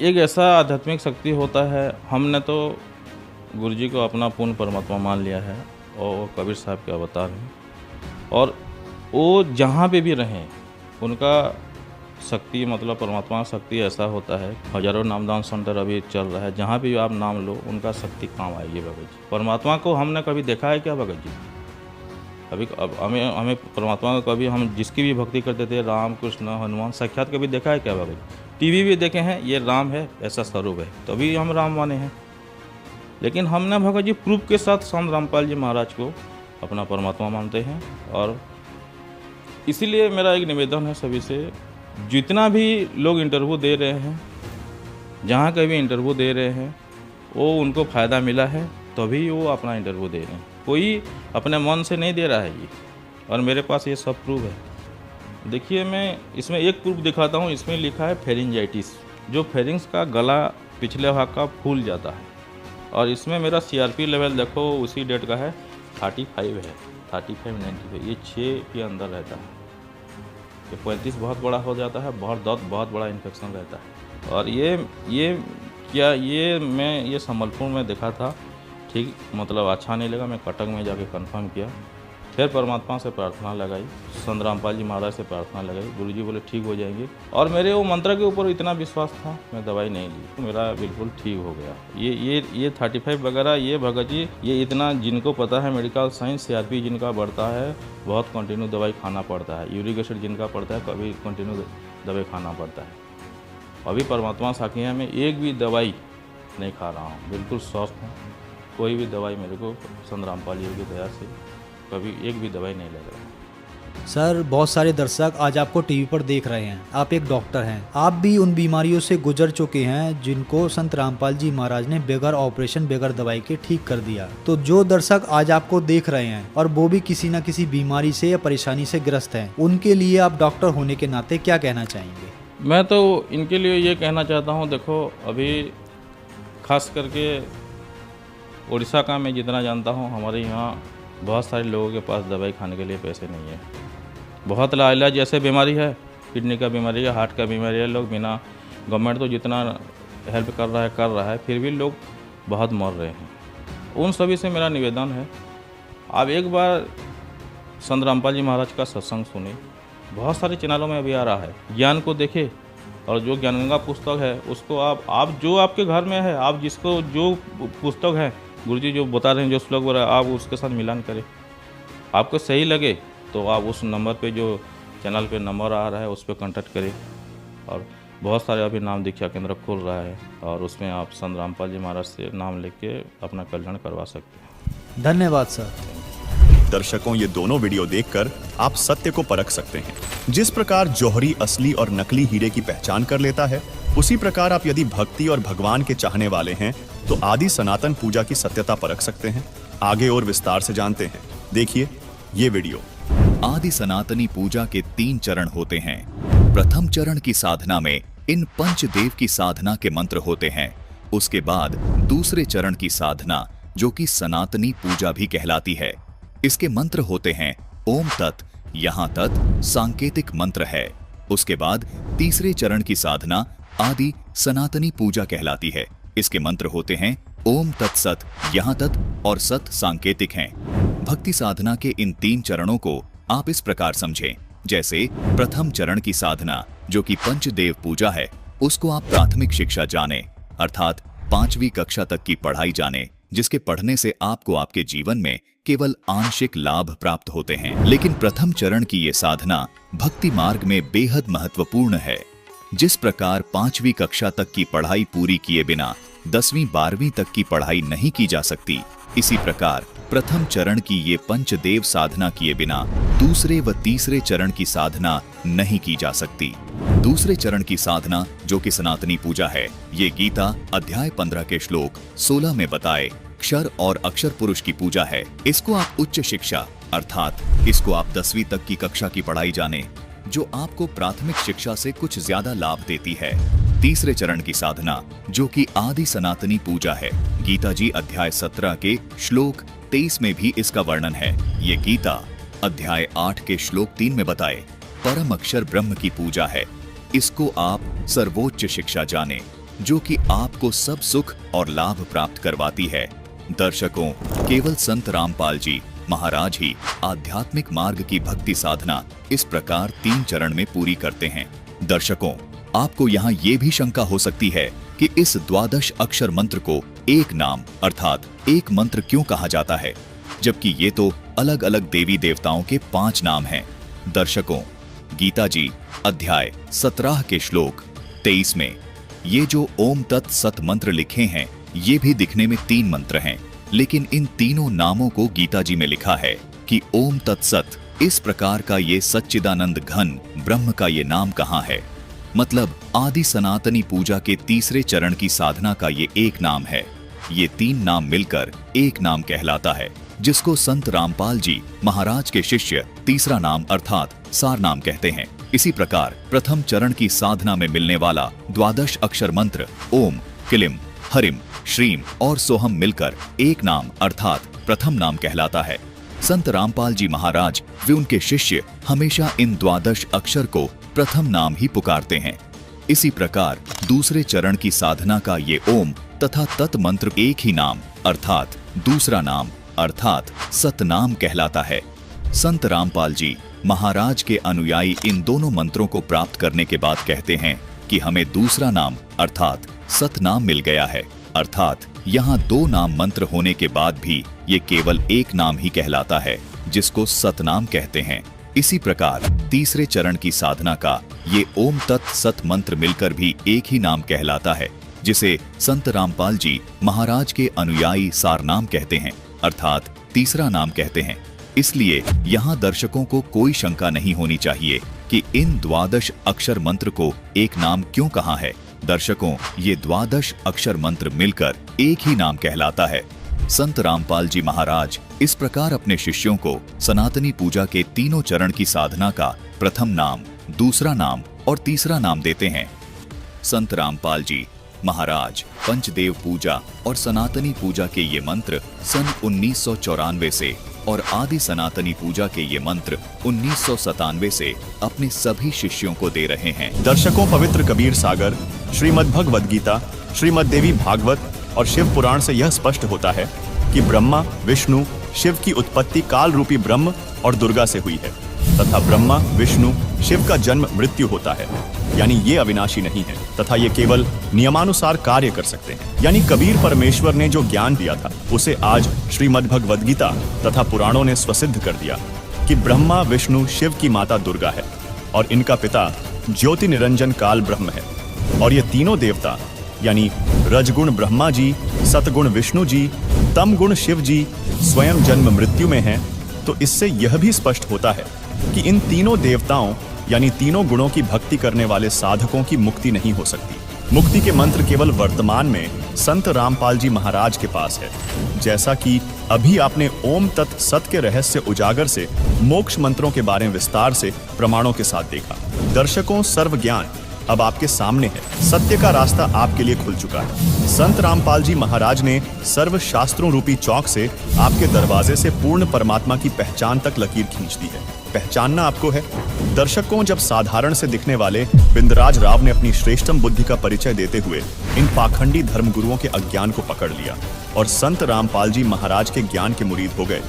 एक ऐसा आध्यात्मिक शक्ति होता है। हमने तो गुरुजी को अपना पूर्ण परमात्मा मान लिया है और वो कबीर साहब के अवतार हैं, और वो जहाँ पे भी रहें उनका शक्ति, मतलब परमात्मा का शक्ति ऐसा होता है। हजारों नामदान सेंटर अभी चल रहा है, जहाँ भी आप नाम लो उनका शक्ति काम आएगी भगत जी। परमात्मा को हमने कभी देखा है क्या भगत जी? अभी अब हमें परमात्मा को कभी हम जिसकी भी भक्ति करते थे, राम कृष्ण हनुमान, साक्षात कभी देखा है क्या भगत? टीवी भी देखे हैं, ये राम है, ऐसा स्वरूप है, तभी हम राम माने हैं। लेकिन हमने भगत जी प्रूफ के साथ संत रामपाल जी महाराज को अपना परमात्मा मानते हैं। और इसीलिए मेरा एक निवेदन है सभी से, जितना भी लोग इंटरव्यू दे रहे हैं, जहाँ कहीं भी इंटरव्यू दे रहे हैं, वो उनको फ़ायदा मिला है तभी वो अपना इंटरव्यू दे रहे हैं। कोई अपने मन से नहीं दे रहा है ये, और मेरे पास ये सब प्रूफ है। देखिए, मैं इसमें एक प्रूफ दिखाता हूँ। इसमें लिखा है फेरिंजाइटिस, जो फेरिंग्स का गला पिछले भाग का फूल जाता है। और इसमें मेरा CRP लेवल देखो, उसी डेट का है, 35 है, 35-95, ये 6 के अंदर रहता है। ये 35 बहुत बड़ा हो जाता है, बहुत दर्द, बहुत बड़ा इन्फेक्शन रहता है। और ये संबलपुर में देखा था, ठीक मतलब अच्छा नहीं लगा, मैं कटक में जाके कंफर्म किया, फिर परमात्मा से प्रार्थना लगाई, संत रामपाल जी महाराज से प्रार्थना लगाई, गुरुजी बोले ठीक हो जाएंगे। और मेरे वो मंत्र के ऊपर इतना विश्वास था, मैं दवाई नहीं ली, तो मेरा बिल्कुल ठीक हो गया। ये 35 वगैरह, ये भगत जी, ये इतना जिनको पता है मेडिकल साइंस, CRP जिनका बढ़ता है, बहुत कंटिन्यू दवाई खाना पड़ता है। यूरिक एसिड जिनका पड़ता है, कभी कंटिन्यू दवाई खाना पड़ता है। अभी परमात्मा साखी में एक भी दवाई नहीं खा रहा हूँ, बिल्कुल स्वस्थ हूँ। कोई भी दवाई मेरे को संत रामपाल जी की दया से कभी एक भी दवाई नहीं लग रहा। सर, बहुत सारे दर्शक आज आपको टीवी पर देख रहे हैं, आप एक डॉक्टर हैं, आप भी उन बीमारियों से गुजर चुके हैं जिनको संत रामपाल जी महाराज ने बगैर ऑपरेशन, बगैर दवाई के ठीक कर दिया। तो जो दर्शक आज आपको देख रहे हैं और वो भी किसी न किसी बीमारी से या परेशानी से ग्रस्त हैं, उनके लिए आप डॉक्टर होने के नाते क्या कहना चाहेंगे? मैं तो इनके लिए ये कहना चाहता हूँ, देखो अभी खास करके उड़ीसा का मैं जितना जानता हूँ, हमारे यहाँ बहुत सारे लोगों के पास दवाई खाने के लिए पैसे नहीं है। बहुत लाइलाज जैसे बीमारी है, किडनी का बीमारी है, हार्ट का बीमारी है, लोग बिना गवर्नमेंट तो जितना हेल्प कर रहा है फिर भी लोग बहुत मर रहे हैं। उन सभी से मेरा निवेदन है, आप एक बार संत रामपाल जी महाराज का सत्संग सुने। बहुत सारे चैनलों में अभी आ रहा है, ज्ञान को देखे और जो ज्ञानगंगा पुस्तक है उसको आप जो आपके घर में है, आप जिसको जो पुस्तक है गुरुजी जो बता रहे हैं, जो श्लोक बोल रहे हैं, आप उसके साथ मिलान करें। आपको सही लगे तो आप उस नंबर पे जो चैनल पे नंबर आ रहा है उस पर कॉन्टैक्ट करें। और बहुत सारे अभी नाम दीक्षा केंद्र खुल रहा है और उसमें आप संत रामपाल जी महाराज से नाम लेके अपना कल्याण करवा सकते हैं। धन्यवाद सर। दर्शकों, ये दोनों वीडियो देखकर आप सत्य को परख सकते हैं। जिस प्रकार जौहरी असली और नकली हीरे की पहचान कर लेता है, उसी प्रकार आप यदि भक्ति और भगवान के चाहने वाले हैं तो आदि सनातन पूजा की सत्यता परख सकते हैं। आगे और विस्तार से जानते हैं, देखिए ये वीडियो। आदि सनातनी पूजा के 3 चरण होते हैं। प्रथम चरण की साधना में इन पंचदेव की साधना के मंत्र होते हैं। उसके बाद दूसरे चरण की साधना, जो कि सनातनी पूजा भी कहलाती है, इसके मंत्र होते हैं ओम तत्, यहाँ तत् सांकेतिक मंत्र है। उसके बाद तीसरे चरण की साधना आदि सनातनी पूजा कहलाती है। इसके मंत्र होते हैं ओम तत्सत, यहाँ तत् और सत सांकेतिक हैं। भक्ति साधना के इन 3 चरणों को आप इस प्रकार समझें, जैसे प्रथम चरण की साधना जो कि पंचदेव पूजा है, उसको आप प्राथमिक शिक्षा जाने, अर्थात 5वीं कक्षा तक की पढ़ाई जाने, जिसके पढ़ने से आपको आपके जीवन में केवल आंशिक लाभ प्राप्त होते हैं। लेकिन प्रथम चरण की ये साधना भक्ति मार्ग में बेहद महत्वपूर्ण है। जिस प्रकार 5वीं कक्षा तक की पढ़ाई पूरी किए बिना 10वीं 12वीं तक की पढ़ाई नहीं की जा सकती, इसी प्रकार प्रथम चरण की ये पंचदेव साधना किए बिना दूसरे व तीसरे चरण की साधना नहीं की जा सकती। दूसरे चरण की साधना जो कि सनातनी पूजा है, ये गीता अध्याय 15 के श्लोक 16 में बताए क्षर और अक्षर पुरुष की पूजा है। इसको आप उच्च शिक्षा, अर्थात इसको आप 10वीं तक की कक्षा की पढ़ाई जाने, जो आपको प्राथमिक शिक्षा से कुछ ज्यादा लाभ देती है। तीसरे चरण की साधना जो कि आदि सनातनी पूजा है, गीता जी अध्याय 17 के श्लोक 23 में भी इसका वर्णन है। ये गीता अध्याय 8 के श्लोक 3 में बताए परम अक्षर ब्रह्म की पूजा है। इसको आप सर्वोच्च शिक्षा जाने, जो कि आपको सब सुख और लाभ प्राप्त करवाती है। दर्शकों, केवल संत रामपाल जी महाराज ही आध्यात्मिक मार्ग की भक्ति साधना इस प्रकार 3 चरण में पूरी करते हैं। दर्शकों, आपको यहाँ ये भी शंका हो सकती है कि इस 12 अक्षर मंत्र को एक नाम अर्थात एक मंत्र क्यों कहा जाता है, जबकि ये तो अलग अलग देवी देवताओं के 5 नाम हैं। दर्शकों, गीता जी अध्याय 17 के श्लोक 23 में ये जो ओम तत् सत मंत्र लिखे हैं, ये भी दिखने में 3 मंत्र हैं, लेकिन इन तीनों नामों को गीता जी में लिखा है कि ओम तत्सत। इस प्रकार का ये सच्चिदानंद घन ब्रह्म का ये नाम कहाँ है? मतलब आदि सनातनी पूजा के तीसरे चरण की साधना का ये एक नाम है। ये 3 नाम मिलकर एक नाम कहलाता है, जिसको संत रामपाल जी महाराज के शिष्य तीसरा नाम अर्थात सार नाम कहते हैं। इसी प्रकार प्रथम चरण की साधना में मिलने वाला 12 अक्षर मंत्र ओम, किलिम, हरिम, श्रीम और सोहम मिलकर एक नाम अर्थात प्रथम नाम कहलाता है। संत रामपाल जी महाराज वे उनके शिष्य हमेशा इन 12 अक्षर को प्रथम नाम ही पुकारते हैं। इसी प्रकार दूसरे चरण की साधना का ये ओम तथा तत् मंत्र एक ही नाम अर्थात दूसरा नाम अर्थात सतनाम कहलाता है। संत रामपाल जी महाराज के अनुयायी इन दोनों मंत्रों को प्राप्त करने के बाद कहते हैं कि हमें दूसरा नाम अर्थात सतनाम मिल गया है। अर्थात यहाँ 2 नाम मंत्र होने के बाद भी ये केवल एक नाम ही कहलाता है, जिसको सतनाम कहते हैं। इसी प्रकार तीसरे चरण की साधना का ये ओम तत् सत मंत्र मिलकर भी एक ही नाम कहलाता है, जिसे संत रामपाल जी महाराज के अनुयायी सारनाम कहते हैं अर्थात तीसरा नाम कहते हैं। इसलिए यहाँ दर्शकों को कोई शंका नहीं होनी चाहिए कि इन 12 अक्षर मंत्र को एक नाम क्यों कहा है। दर्शकों, ये 12 अक्षर मंत्र मिलकर एक ही नाम कहलाता है। संत रामपाल जी महाराज इस प्रकार अपने शिष्यों को सनातनी पूजा के तीनों चरण की साधना का प्रथम नाम, दूसरा नाम और तीसरा नाम देते हैं। संत रामपाल जी महाराज पंचदेव पूजा और सनातनी पूजा के ये मंत्र सन 1994 से और आदि सनातनी पूजा के ये मंत्र 1997 से अपने सभी शिष्यों को दे रहे हैं। दर्शकों, पवित्र कबीर सागर, श्रीमद् भगवद गीता, श्रीमद् देवी भागवत और शिव पुराण से यह स्पष्ट होता है कि ब्रह्मा, विष्णु, शिव की उत्पत्ति काल रूपी ब्रह्म और दुर्गा से हुई है तथा ब्रह्मा, विष्णु, शिव का जन्म मृत्यु होता है, यानी ये अविनाशी नहीं है तथा ये केवल नियमानुसार कार्य कर सकते हैं। यानी कबीर परमेश्वर ने जो ज्ञान दिया था उसे आज श्रीमद् भगवद गीता तथा पुराणों ने स्वसिद्ध कर दिया कि ब्रह्मा, विष्णु, शिव की माता दुर्गा है और इनका पिता ज्योति निरंजन काल ब्रह्म है। और ये तीनों देवता यानी रजगुण ब्रह्मा जी, सतगुण विष्णु जी, तमगुण शिव जी स्वयं जन्म मृत्यु में हैं। तो इससे यह भी स्पष्ट होता है कि इन तीनों देवताओं यानी तीनों गुणों की भक्ति करने वाले साधकों की मुक्ति नहीं हो सकती। मुक्ति के मंत्र केवल वर्तमान में संत रामपाल जी महाराज के पास है। जैसा कि अभी आपने ओम तत् सत के रहस्य उजागर से मोक्ष मंत्रों के बारे में विस्तार से प्रमाणों के साथ देखा। दर्शकों, सर्व ज्ञान अब आपके सामने है। सत्य का रास्ता आपके लिए खुल चुका है। संत रामपाल जी महाराज ने सर्व शास्त्रों रूपी चौक से आपके दरवाजे से पूर्ण परमात्मा की पहचान तक लकीर खींच दी है। पहचानना आपको है। दर्शकों, जब साधारण से दिखने वाले बिंदराज राव ने अपनी श्रेष्ठतम बुद्धि का परिचय देते हुए इन पाखंडी धर्मगुरुओं के अज्ञान को पकड़ लिया और संत रामपाल जी महाराज के ज्ञान के मुरीद हो गए,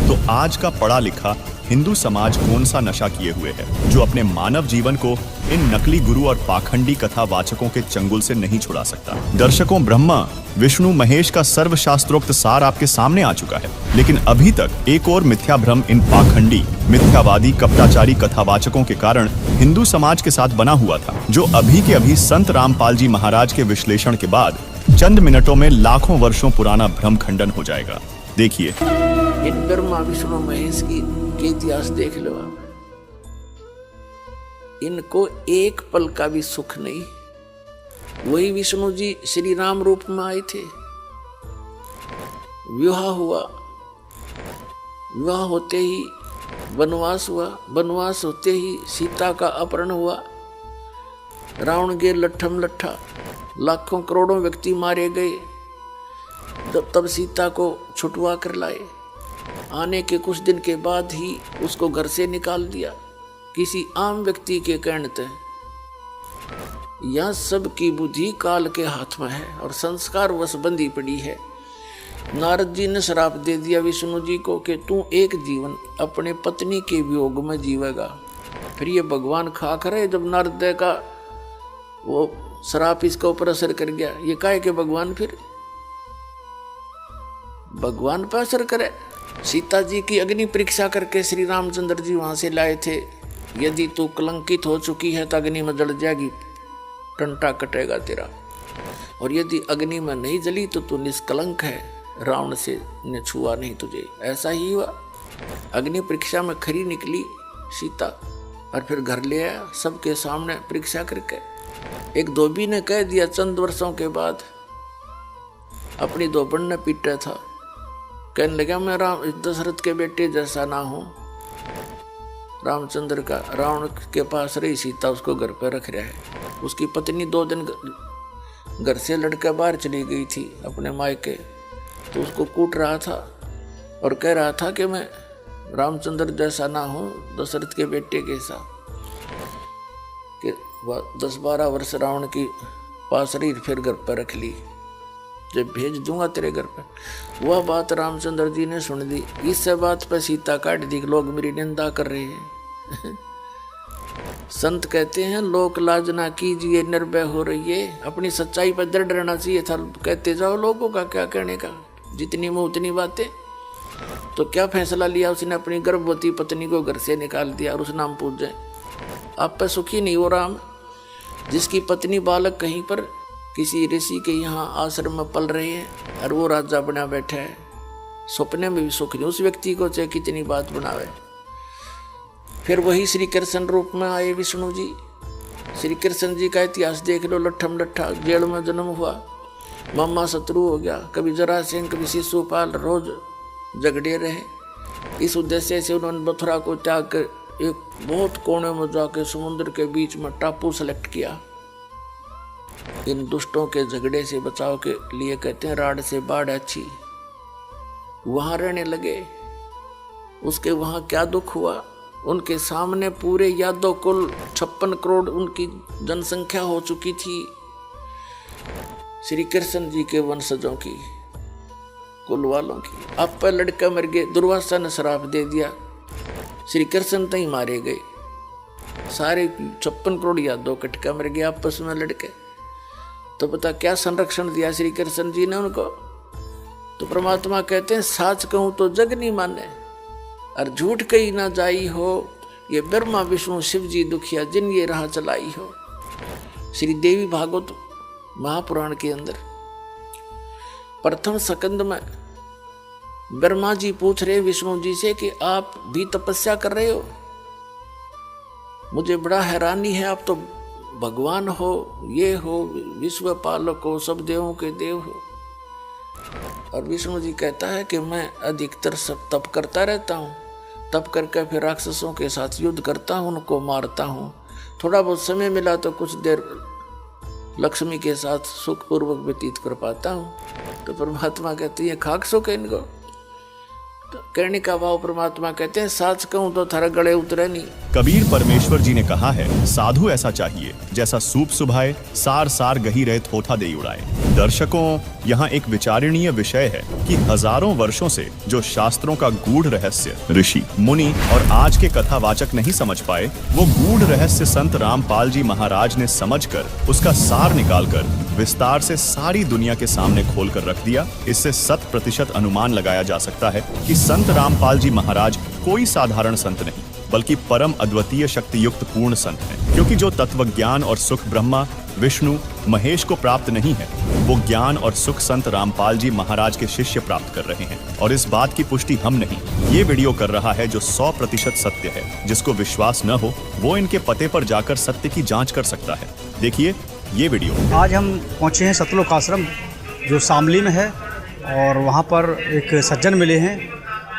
तो आज का पढ़ा लिखा हिंदू समाज कौन सा नशा किए हुए है जो अपने मानव जीवन को इन नकली गुरु और पाखंडी कथा वाचकों के चंगुल से नहीं छुड़ा सकता। दर्शकों, ब्रह्मा, विष्णु, महेश का सर्व शास्त्रोक्त सार आपके सामने आ चुका है, लेकिन अभी तक एक और मिथ्या भ्रम इन पाखंडी, मिथ्यावादी, कपटाचारी कथावाचकों के कारण हिंदू समाज के साथ बना हुआ था, जो अभी के अभी संत रामपाल जी महाराज के विश्लेषण के बाद चंद मिनटों में लाखों वर्षों पुराना भ्रम खंडन हो जाएगा। देखिए, इन ब्रह्मा, विष्णु, महेश की इतिहास देख लो आप। इनको एक पल का भी सुख नहीं। वही विष्णु जी श्री राम रूप में आए थे, विवाह हुआ, विवाह होते ही वनवास हुआ, वनवास होते ही सीता का अपहरण हुआ, रावण के लट्ठम लट्ठा, लाखों करोड़ों व्यक्ति मारे गए। तब सीता को छुटवा कर लाए। आने के कुछ दिन के बाद ही उसको घर से निकाल दिया किसी आम व्यक्ति के कहने से। यह सब की बुद्धि काल के हाथ में है और संस्कार वश बंधी पड़ी है। नारद जी ने श्राप दे दिया विष्णु जी को कि तू एक जीवन अपने पत्नी के वियोग में जीवेगा। फिर ये भगवान खा करे जब नारद का वो श्राप इसके ऊपर असर कर गया। ये काहे के भगवान फिर भगवान पर असर करे। सीता जी की अग्नि परीक्षा करके श्री रामचंद्र जी वहां से लाए थे। यदि तू कलंकित हो चुकी है तो अग्नि में जल जाएगी, टंटा कटेगा तेरा। और यदि अग्नि में नहीं जली तो तू निष्कलंक है, रावण से ने छुआ नहीं तुझे। ऐसा ही हुआ। अग्नि परीक्षा में खरी निकली सीता और फिर घर ले आया सबके सामने परीक्षा करके। एक धोबी ने कह दिया चंद वर्षों के बाद, अपनी धोबन ने पीटा था, कहने लगा मैं दशरथ के बेटे जैसा ना हूं। रामचंद्र का रावण के पास रही सीता उसको घर पर रख रहा है। उसकी पत्नी 2 दिन घर से लड़कर बाहर चली गई थी अपने मायके, तो उसको कूट रहा था और कह रहा था कि मैं रामचंद्र जैसा ना हूं, दशरथ के बेटे जैसा। कि 10-12 वर्ष रावण की पास रही, फिर घर पर रख ली, जब भेज दूंगा तेरे घर पर। वह बात रामचंद्र जी ने सुन दी। इस बात पर सीता काट दी, लोग मेरी निंदा कर रहे हैं। संत कहते हैं लोक लाज ना कीजिए, निर्भय हो रही है। अपनी सच्चाई पर दृढ़ रहना चाहिए था। कहते जाओ लोगों का क्या कहने का, जितनी मुंह उतनी बातें। तो क्या फैसला लिया उसने, अपनी गर्भवती पत्नी को घर से निकाल दिया और उस नाम पूज जाए। आप पर सुखी नहीं हो राम, जिसकी पत्नी बालक कहीं पर किसी ऋषि के यहाँ आश्रम में पल रहे हैं और वो राजा बना बैठा है, सपने में भी सुख नहीं उस व्यक्ति को, चाहे कितनी बात बनावे। फिर वही श्री कृष्ण रूप में आए विष्णु जी। श्री कृष्ण जी का इतिहास देख लो, लट्ठम लट्ठा, जेल में जन्म हुआ, मामा शत्रु हो गया, कभी जरासेन कभी शिशुपाल, रोज झगड़े रहे। इस उद्देश्य से उन्होंने मथुरा को त्याग कर एक बहुत कोने में जाकर समुद्र के बीच में टापू सेलेक्ट किया। इन दुष्टों के झगड़े से बचाव के लिए कहते हैं राड से बाढ़ अच्छी। वहां रहने लगे। उसके वहाँ क्या दुख हुआ। उनके सामने पूरे यादव कुल 56 करोड़ उनकी जनसंख्या हो चुकी थी, श्री कृष्ण जी के वंशजों की, कुल वालों की। अब पर लड़का मर गए, दुर्वासा ने श्राप दे दिया, श्री कृष्ण तई मारे गए, सारे 56 करोड़ यादव कटका मर गए आपस में लड़के। तो पता क्या संरक्षण दिया श्री कृष्ण जी ने उनको। तो परमात्मा कहते हैं साच कहूं तो जग नहीं माने और झूठ कही ना जाई हो, ये ब्रह्मा विष्णु शिव जी दुखिया जिन ये राह चलाई हो। श्री देवी भागवत महापुराण के अंदर प्रथम स्कंद में ब्रह्मा जी पूछ रहे विष्णु जी से कि आप भी तपस्या कर रहे हो, मुझे बड़ा हैरानी है, आप तो भगवान हो, ये हो, विश्व पालक हो, सब देवों के देव हो। और विष्णु जी कहता है कि मैं अधिकतर सब तप करता रहता हूँ, तप करके फिर राक्षसों के साथ युद्ध करता हूँ, उनको मारता हूँ, थोड़ा बहुत समय मिला तो कुछ देर लक्ष्मी के साथ सुखपूर्वक व्यतीत कर पाता हूँ। तो परमात्मा कहते हैं खाक सो के इनको। तो कहने का भाव परमात्मा कहते हैं साच कहूं तो थारा गले उतरे नहीं। कबीर परमेश्वर जी ने कहा है साधु ऐसा चाहिए जैसा सूप सुभाए, सार सार गही रहे थोथा दे उड़ाए। दर्शकों, यहाँ एक विचारणीय विषय है कि हजारों वर्षों से जो शास्त्रों का गूढ़ रहस्य ऋषि मुनि और आज के कथावाचक नहीं समझ पाए, वो गूढ़ रहस्य संत रामपाल जी महाराज ने समझकर उसका सार निकालकर विस्तार से सारी दुनिया के सामने खोल कर रख दिया। इससे 100% अनुमान लगाया जा सकता है कि संत रामपाल जी महाराज कोई साधारण संत नहीं बल्कि परम अद्वितीय शक्ति युक्त पूर्ण संत हैं, क्योंकि जो तत्व ज्ञान और सुख ब्रह्मा विष्णु महेश को प्राप्त नहीं है, वो ज्ञान और सुख संत रामपाल जी महाराज के शिष्य प्राप्त कर रहे हैं। और इस बात की पुष्टि हम नहीं, ये वीडियो कर रहा है जो 100% सत्य है। जिसको विश्वास न हो वो इनके पते पर जाकर सत्य की जांच कर सकता है। देखिए ये वीडियो। आज हम पहुँचे हैं सतलोक आश्रम जो शामली में है, और वहाँ पर एक सज्जन मिले हैं,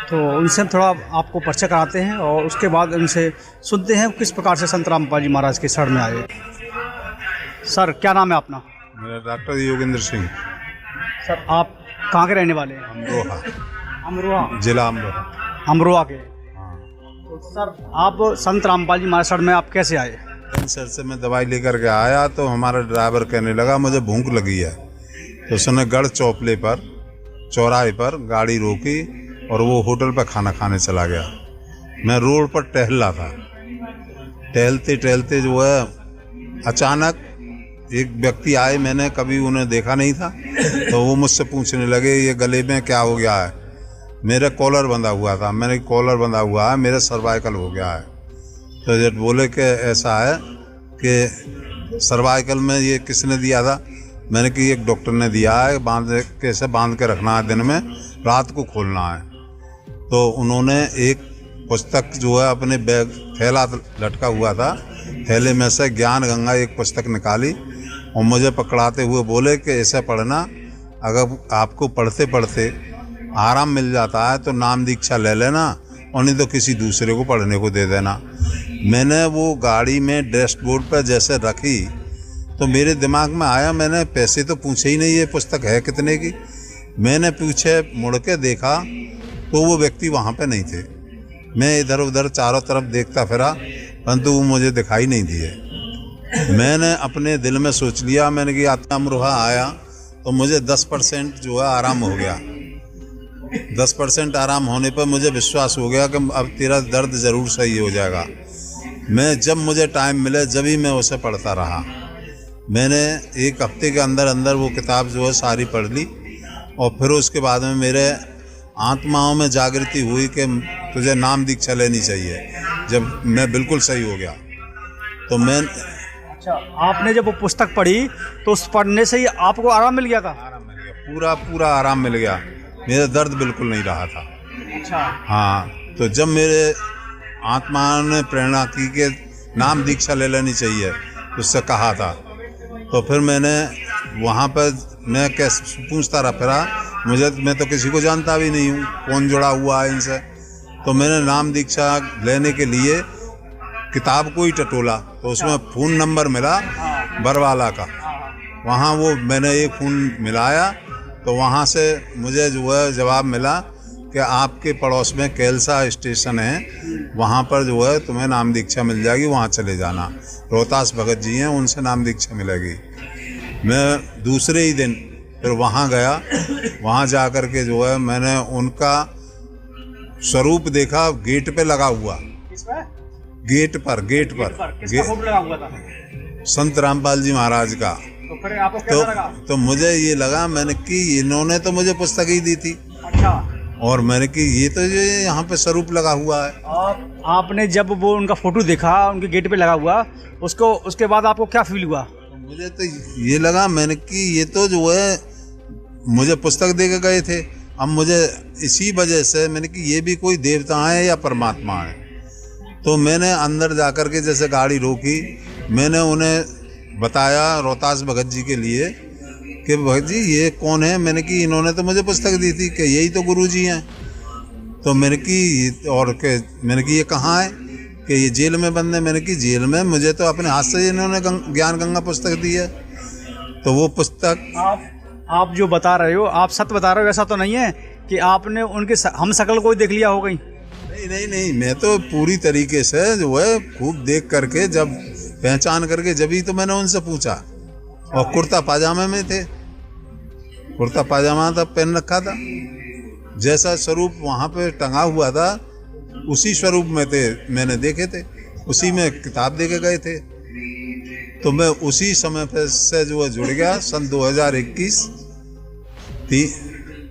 तो उनसे हम थोड़ा आपको परिचय कराते हैं और उसके बाद उनसे सुनते हैं किस प्रकार से संत रामपाल जी महाराज के शरण में आए। सर क्या नाम है अपना? मेरा डॉक्टर योगेंद्र सिंह। सर आप कहाँ के रहने वाले हैं? अमरोहा। अमरोहा जिला अमरोहा। अमरोहा के। तो सर आप संत रामपाल जी महाराज शरण में आप कैसे आए? कैंसर से मैं दवाई लेकर के आया तो हमारा ड्राइवर कहने लगा मुझे भूख लगी है, तो उसने गढ़ चौपले पर चौराहे पर गाड़ी रोकी और वो होटल पर खाना खाने चला गया। मैं रोड पर टहल रहा था, टहलते टहलते जो है अचानक एक व्यक्ति आए, मैंने कभी उन्हें देखा नहीं था, तो वो मुझसे पूछने लगे ये गले में क्या हो गया है। मेरा कॉलर बंधा हुआ था, मैंने कॉलर बंधा हुआ है, मेरा सर्वाइकल हो गया है। तो जब बोले कि ऐसा है कि सर्वाइकल में ये किसने दिया था, मैंने कि एक डॉक्टर ने दिया है, कैसे बांध के रखना है, दिन में रात को खोलना है। तो उन्होंने एक पुस्तक जो है अपने बैग थैला लटका हुआ था, थैले में से ज्ञान गंगा एक पुस्तक निकाली और मुझे पकड़ाते हुए बोले कि ऐसे पढ़ना, अगर आपको पढ़ते पढ़ते आराम मिल जाता है तो नाम दीक्षा ले लेना और नहीं तो किसी दूसरे को पढ़ने को दे देना। मैंने वो गाड़ी में डैशबोर्ड पर जैसे रखी तो मेरे दिमाग में आया, मैंने पैसे तो पूछे ही नहीं, ये पुस्तक है कितने की। मैंने पीछे मुड़ के देखा तो वो व्यक्ति वहाँ पे नहीं थे। मैं इधर उधर चारों तरफ देखता फिरा परंतु वो मुझे दिखाई नहीं दिए। मैंने अपने दिल में सोच लिया, मैंने कि अमरोहा आया तो मुझे 10% जो है आराम हो गया। 10% आराम होने पर मुझे विश्वास हो गया कि अब तेरा दर्द ज़रूर सही हो जाएगा। मैं जब मुझे टाइम मिले जब ही मैं उसे पढ़ता रहा। मैंने एक हफ्ते के अंदर अंदर वो किताब जो है सारी पढ़ ली और फिर उसके बाद में मेरे आत्माओं में जागृति हुई कि तुझे नाम दीक्षा लेनी चाहिए। जब मैं बिल्कुल सही हो गया तो मैं अच्छा, आपने जब वो पुस्तक पढ़ी तो उस पढ़ने से ही आपको आराम मिल गया था? आराम मिल गया, पूरा आराम मिल गया, मेरा दर्द बिल्कुल नहीं रहा था। अच्छा। हाँ, तो जब मेरे आत्मा ने प्रेरणा की कि नाम दीक्षा ले लेनी चाहिए, उससे कहा था, तो फिर मैंने वहाँ पर मैं कैसे पूछता रहा फिरा, मैं तो किसी को जानता भी नहीं हूँ, कौन जुड़ा हुआ है इनसे। तो मैंने नाम दीक्षा लेने के लिए किताब को ही टटोला तो उसमें फ़ोन नंबर मिला बरवाला का। वहाँ वो मैंने एक फ़ोन मिलाया तो वहाँ से मुझे जो है जवाब मिला कि आपके पड़ोस में कैलसा स्टेशन है, वहाँ पर जो है तुम्हें नाम दीक्षा मिल जाएगी, वहाँ चले जाना। रोहतास भगत जी हैं, उनसे नाम दीक्षा मिलेगी। मैं दूसरे ही दिन फिर वहाँ गया। वहाँ जा कर के जो है मैंने उनका स्वरूप देखा, गेट पे लगा हुआ। गेट पर लगा हुआ था? संत रामपाल जी महाराज का। तो फिर आपको कैसा लगा? तो मुझे ये लगा, मैंने कि इन्होंने तो मुझे पुस्तक ही दी थी। अच्छा। और मैंने कि ये तो जो यहाँ पे स्वरूप लगा हुआ है। आपने जब वो उनका फोटो देखा उनके गेट पे लगा हुआ, उसके बाद आपको क्या फील हुआ? मुझे तो ये लगा, मैंने कि ये तो जो है मुझे पुस्तक दे के गए थे। अब मुझे इसी वजह से मैंने कि ये भी कोई देवता है या परमात्मा है। तो मैंने अंदर जा कर के जैसे गाड़ी रोकी, मैंने उन्हें बताया रोहतास भगत जी के लिए कि भगत जी ये कौन है। मैंने कि इन्होंने तो मुझे पुस्तक दी थी कि यही तो गुरु जी हैं। तो मैंने कि ये कहाँ है कि ये जेल में बंद है। मैंने कि जेल में? मुझे तो अपने हाथ से इन्होंने ज्ञान गंगा पुस्तक दी है। तो वो पुस्तक आप जो बता रहे हो, आप सत्य बता रहे हो, ऐसा तो नहीं है कि आपने उनके हम शकल को देख लिया हो गई? नहीं, मैं तो पूरी तरीके से जो है खूब देख करके, जब पहचान करके, जब ही तो मैंने उनसे पूछा। और कुर्ता पाजामे में थे, कुर्ता पाजामा था पहन रखा था। जैसा स्वरूप वहाँ पे टंगा हुआ था उसी स्वरूप में थे, मैंने देखे थे। उसी में किताब दे के गए थे। तो मैं उसी समय पे से जो है जुड़ गया, सन 2021 थी।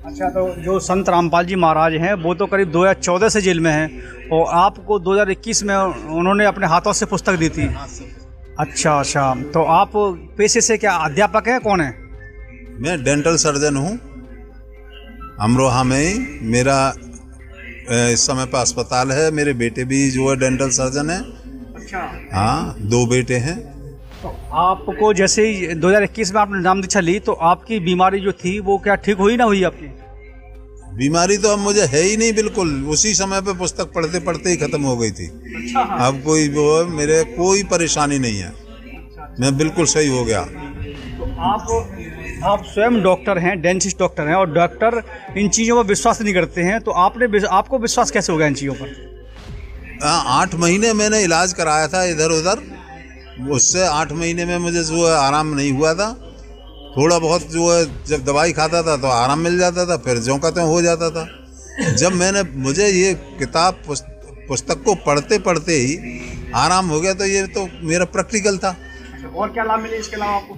अच्छा, तो जो संत रामपाल जी महाराज हैं वो तो करीब 2014 से जेल में हैं और आपको 2021 में उन्होंने अपने हाथों से पुस्तक दी थी। अच्छा, तो आप पेशे से क्या अध्यापक हैं, कौन है? मैं डेंटल सर्जन हूँ। अमरोहा में ही मेरा इस समय पर अस्पताल है। मेरे बेटे भी जो है डेंटल सर्जन है। अच्छा। हाँ, 2 बेटे हैं। तो आपको जैसे ही 2021 में आपने नाम दीक्षा ली तो आपकी बीमारी जो थी वो क्या ठीक हुई ना हुई? आपकी बीमारी तो अब मुझे है ही नहीं, बिल्कुल उसी समय पे पुस्तक पढ़ते पढ़ते ही खत्म हो गई थी। अच्छा। अब कोई वो मेरे कोई परेशानी नहीं है। मैं बिल्कुल सही हो गया। तो आप स्वयं डॉक्टर हैं, डेंटिस्ट डॉक्टर हैं, और डॉक्टर इन चीज़ों पर विश्वास नहीं करते हैं, तो आपको विश्वास कैसे हो गया इन चीज़ों पर? 8 महीने मैंने इलाज कराया था इधर उधर। उससे 8 महीने में मुझे जो है आराम नहीं हुआ था। थोड़ा बहुत जो है जब दवाई खाता था तो आराम मिल जाता था, फिर ज्यों का त्यों हो जाता था। जब मुझे ये किताब पुस्तक को पढ़ते पढ़ते ही आराम हो गया, तो ये तो मेरा प्रैक्टिकल था। और क्या लाभ मिले इसके अलावा आपको?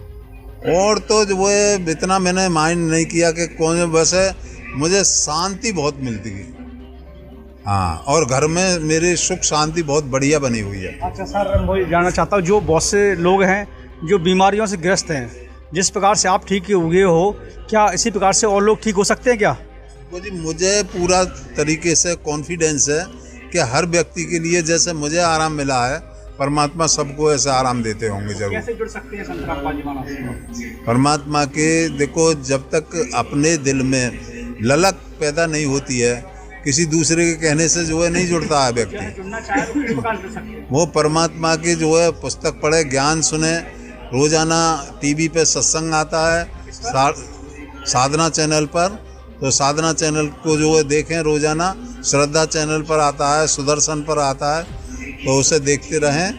और तो जो है इतना मैंने माइंड नहीं किया कि कौन, बस है मुझे शांति बहुत मिलती है। हाँ, और घर में मेरी सुख शांति बहुत बढ़िया बनी हुई है। अच्छा सर, मैं जानना चाहता हूँ, जो बहुत से लोग हैं जो बीमारियों से ग्रस्त हैं, जिस प्रकार से आप ठीक हुए हो, क्या इसी प्रकार से और लोग ठीक हो सकते हैं क्या? जी, मुझे पूरा तरीके से कॉन्फिडेंस है कि हर व्यक्ति के लिए जैसे मुझे आराम मिला है, परमात्मा सबको ऐसे आराम देते होंगे जरूर। कैसे जुड़ सकते हैं संत रामपाल जी महाराज से? परमात्मा के, देखो, जब तक अपने दिल में ललक पैदा नहीं होती है, किसी दूसरे के कहने से जो है नहीं जुड़ता है व्यक्ति। वो परमात्मा के जो है पुस्तक पढ़े, ज्ञान सुने। रोजाना टीवी पे सत्संग आता है साधना चैनल पर, तो साधना चैनल को जो है देखें रोजाना। श्रद्धा चैनल पर आता है, सुदर्शन पर आता है, तो उसे देखते रहें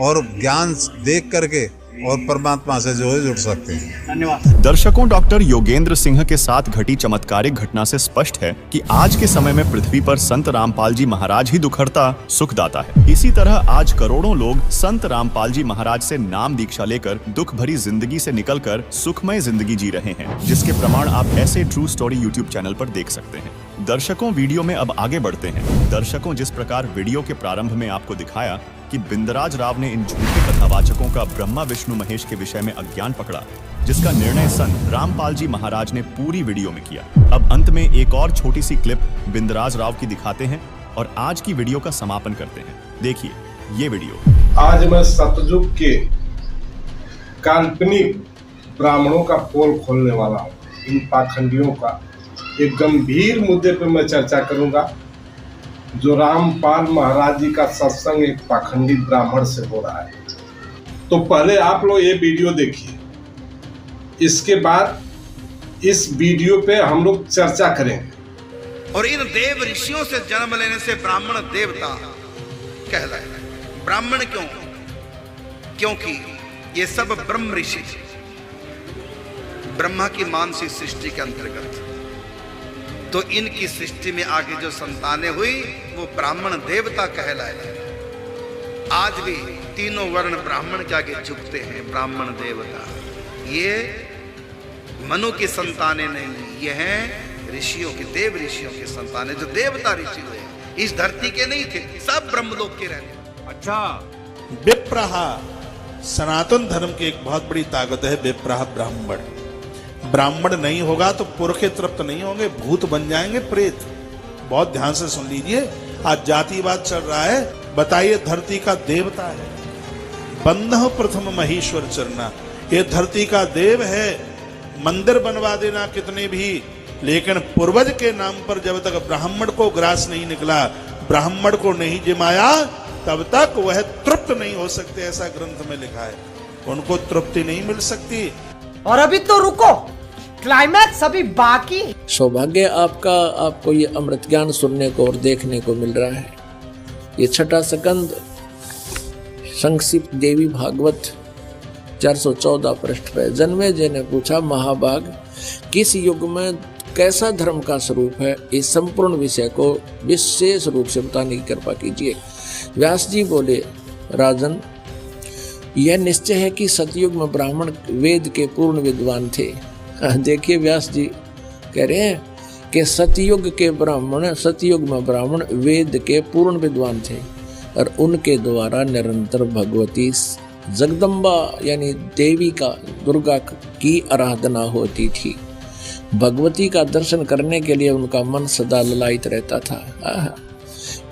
और ज्ञान देख करके और परमात्मा से जो है जुड़ सकते हैं। धन्यवाद। दर्शकों, डॉक्टर योगेंद्र सिंह के साथ घटी चमत्कारिक घटना से स्पष्ट है कि आज के समय में पृथ्वी पर संत रामपाल जी महाराज ही दुखहर्ता सुखदाता है। इसी तरह आज करोड़ों लोग संत रामपाल जी महाराज से नाम दीक्षा लेकर दुख भरी जिंदगी से निकलकर सुखमय जिंदगी जी रहे हैं, जिसके प्रमाण आप ऐसे ट्रू स्टोरी यूट्यूब चैनल पर देख सकते हैं। दर्शकों, वीडियो में अब आगे बढ़ते हैं। दर्शकों, जिस प्रकार वीडियो के प्रारंभ में आपको दिखाया कि बिंदराज राव ने इन झूठे कथावाचकों का ब्रह्मा विष्णु महेश के विषय में अज्ञान पकड़ा, जिसका निर्णय संत रामपाल जी महाराज ने पूरी वीडियो में किया। अब अंत में एक और छोटी सी क्लिप बिंदराज राव की दिखाते हैं और आज की वीडियो का समापन करते हैं। देखिए ये वीडियो। आज मैं सतयुग के काल्पनिक ब्राह्मणों का पोल खोलने वाला हूँ। इन पाखंडियों का एक गंभीर मुद्दे पर मैं चर्चा करूंगा, जो रामपाल महाराज जी का सत्संग एक पाखंडी ब्राह्मण से हो रहा है। तो पहले आप लोग ये वीडियो देखिए, इसके बाद इस वीडियो पे हम लोग चर्चा करेंगे। और इन देव ऋषियों से जन्म लेने से ब्राह्मण देवता कहलाए। ब्राह्मण क्यों? क्योंकि ये सब ब्रह्म ऋषि ब्रह्मा की मानसिक सृष्टि के अंतर्गत, तो इनकी सृष्टि में आगे जो संतानें हुई वो ब्राह्मण देवता कहलाए। आज भी तीनों वर्ण ब्राह्मण के आगे झुकते हैं, ब्राह्मण देवता। ये मनु की संतानें नहीं, ये हैं ऋषियों की, देव ऋषियों की संतानें, जो देवता ऋषि हुए। इस धरती के नहीं थे, सब ब्रह्मलोक के रहने। अच्छा, विप्रह सनातन धर्म की एक बहुत बड़ी ताकत है। विप्रह ब्राह्मण, ब्राह्मण नहीं होगा तो पुरखे तृप्त नहीं होंगे, भूत बन जाएंगे, प्रेत। बहुत ध्यान से सुन लीजिए, आज जातिवाद चल रहा है। बताइए, धरती का देवता है, बंधह प्रथम महेश्वर चरना, ये धरती का देव है। मंदिर बनवा देना कितने भी, लेकिन पूर्वज के नाम पर जब तक ब्राह्मण को ग्रास नहीं निकला, ब्राह्मण को नहीं जिमाया, तब तक वह तृप्त नहीं हो सकते। ऐसा ग्रंथ में लिखा है, उनको तृप्ति नहीं मिल सकती। और अभी तो रुको, क्लाइमैक्स अभी बाकी। सौभाग्य आपका, आपको ये अमृत ज्ञान सुनने को और देखने को मिल रहा है। ये छठा स्कंद संक्षिप्त देवी भागवत 414 पृष्ठ पे। जन्मेजय ने पूछा, महाभाग, किस युग में कैसा धर्म का स्वरूप है? इस संपूर्ण विषय को विशेष रूप से बताने की कृपा कीजिए। व्यास जी बोले, राजन, यह निश्चय है कि सतयुग में ब्राह्मण वेद के पूर्ण विद्वान थे। देखिए, व्यास जी कह रहे हैं कि सतयुग में ब्राह्मण वेद के पूर्ण विद्वान थे और उनके द्वारा निरंतर भगवती जगदम्बा यानी देवी का, दुर्गा की आराधना होती थी। भगवती का दर्शन करने के लिए उनका मन सदा ललायित रहता था।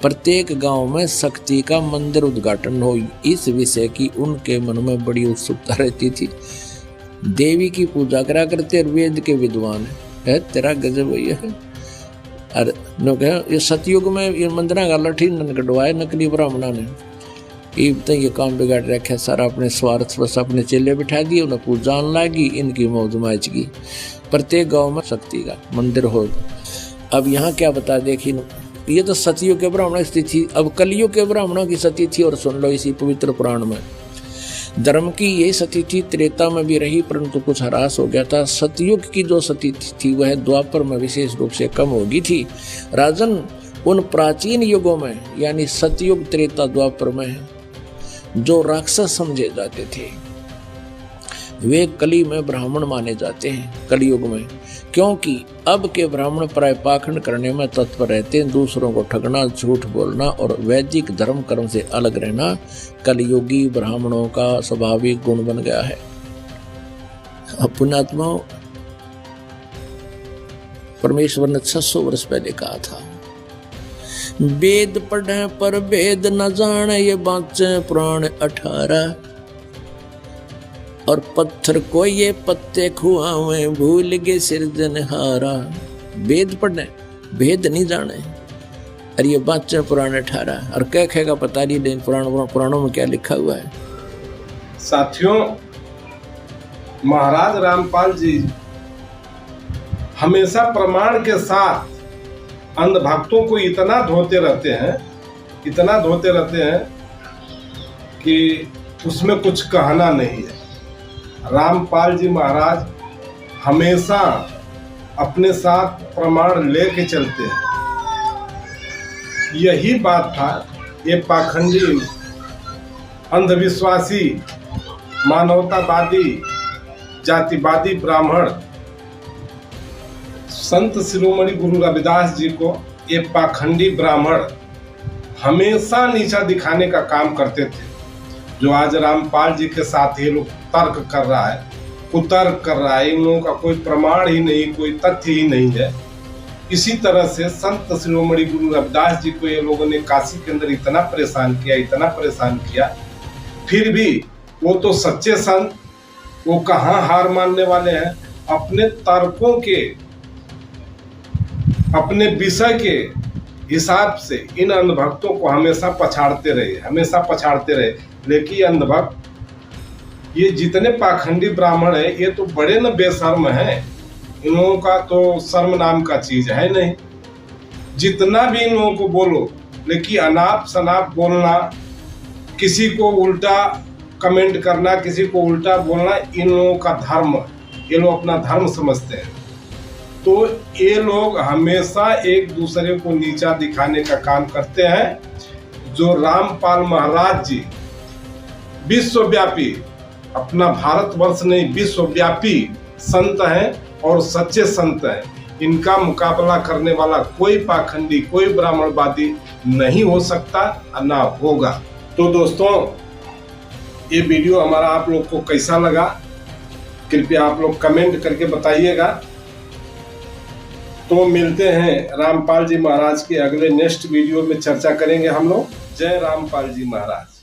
प्रत्येक गांव में शक्ति का मंदिर उद्घाटन हो, इस विषय की उनके मन में बड़ी उत्सुकता रहती थी। देवी की पूजा करा करते, वेद के विद्वान है, तेरा गजब भैया है। अरे ये सतयुग में ये मंदिर का लठी कटवाए नकली ब्राह्मणा ने, ये काम बिगाड़ रखे सारा। अपने स्वार्थ बस अपने चेले बिठा दिए, उन्हें पूजा लागी, इनकी मौज माचगी। प्रत्येक गांव में शक्ति का मंदिर हो। अब यहाँ क्या बता, देखी ये तो सतयुग के ब्राह्मण स्थिति थी। अब कलयुग के ब्राह्मणों की सती थी, और सुन लो इसी पवित्र पुराण में। धर्म की यही सती थी, त्रेता में भी रही, परंतु कुछ ह्रास हो गया था। सतयुग की जो सती थी वह द्वापर में विशेष रूप से कम हो गई थी। राजन, उन प्राचीन युगों में यानी सतयुग, त्रेता, द्वापर में जो राक्षस समझे जाते थे वे कली में ब्राह्मण माने जाते हैं कलयुग में, क्योंकि अब के ब्राह्मण प्राय पाखंड करने में तत्पर रहते हैं। दूसरों को ठगना, झूठ बोलना और वैदिक धर्म कर्म से अलग रहना कलयुगी ब्राह्मणों का स्वाभाविक गुण बन गया है। पुण्यात्माओं, परमेश्वर ने 600 वर्ष पहले कहा था, वेद पढ़े पर वेद न जाने, ये बाँचे पुराण 18। और पत्थर को ये पत्ते खुआवे, भूल गए सिरजनहारा। वेद पढ़े, वेद नहीं जाने, और ये बाँचे पुराण 18। और क्या कहेगा पता नहीं, लेकिन पुराणों में क्या लिखा हुआ है। साथियों, महाराज रामपाल जी हमेशा प्रमाण के साथ अंधभक्तों को इतना धोते रहते हैं कि उसमें कुछ कहना नहीं है। रामपाल जी महाराज हमेशा अपने साथ प्रमाण लेके चलते हैं। यही बात था, ये पाखंडी, अंधविश्वासी, मानवतावादी, जातिवादी ब्राह्मण संत शिरोमणि गुरु रविदास जी को ये पाखंडी ब्राह्मण हमेशा नीचा दिखाने का काम करते थे। जो आज रामपाल जी के साथ ये लोग तर्क कर रहा है, कुतर्क कर रहा है, इन लोगों का कोई प्रमाण ही नहीं, कोई तथ्य ही नहीं है। इसी तरह से संत शिरोमणि गुरु रविदास जी को ये लोगों ने काशी के अंदर इतना परेशान किया, फिर भी वो तो सच्चे संत, वो कहाँ हार मानने वाले हैं। अपने तर्कों के, अपने विषय के हिसाब से इन अंधभक्तों को हमेशा पछाड़ते रहे। लेकिन ये अंधभक्त, ये जितने पाखंडी ब्राह्मण है, ये तो बड़े न बेशर्म हैं। इन लोगों का तो शर्म नाम का चीज है नहीं। जितना भी इन लोगों को बोलो, लेकिन अनाप शनाप बोलना, किसी को उल्टा कमेंट करना, किसी को उल्टा बोलना, इन लोगों का धर्म, ये लोग अपना धर्म समझते हैं। तो ये लोग हमेशा एक दूसरे को नीचा दिखाने का काम करते हैं। जो रामपाल महाराज जी विश्वव्यापी, अपना भारतवर्ष नहीं विश्वव्यापी संत हैं और सच्चे संत हैं। इनका मुकाबला करने वाला कोई पाखंडी, कोई ब्राह्मणवादी नहीं हो सकता और ना होगा। तो दोस्तों, ये वीडियो हमारा आप लोग को कैसा लगा, कृपया आप लोग कमेंट करके बताइएगा। तो मिलते हैं रामपाल जी महाराज के अगले नेक्स्ट वीडियो में, चर्चा करेंगे हम लोग। जय रामपाल जी महाराज।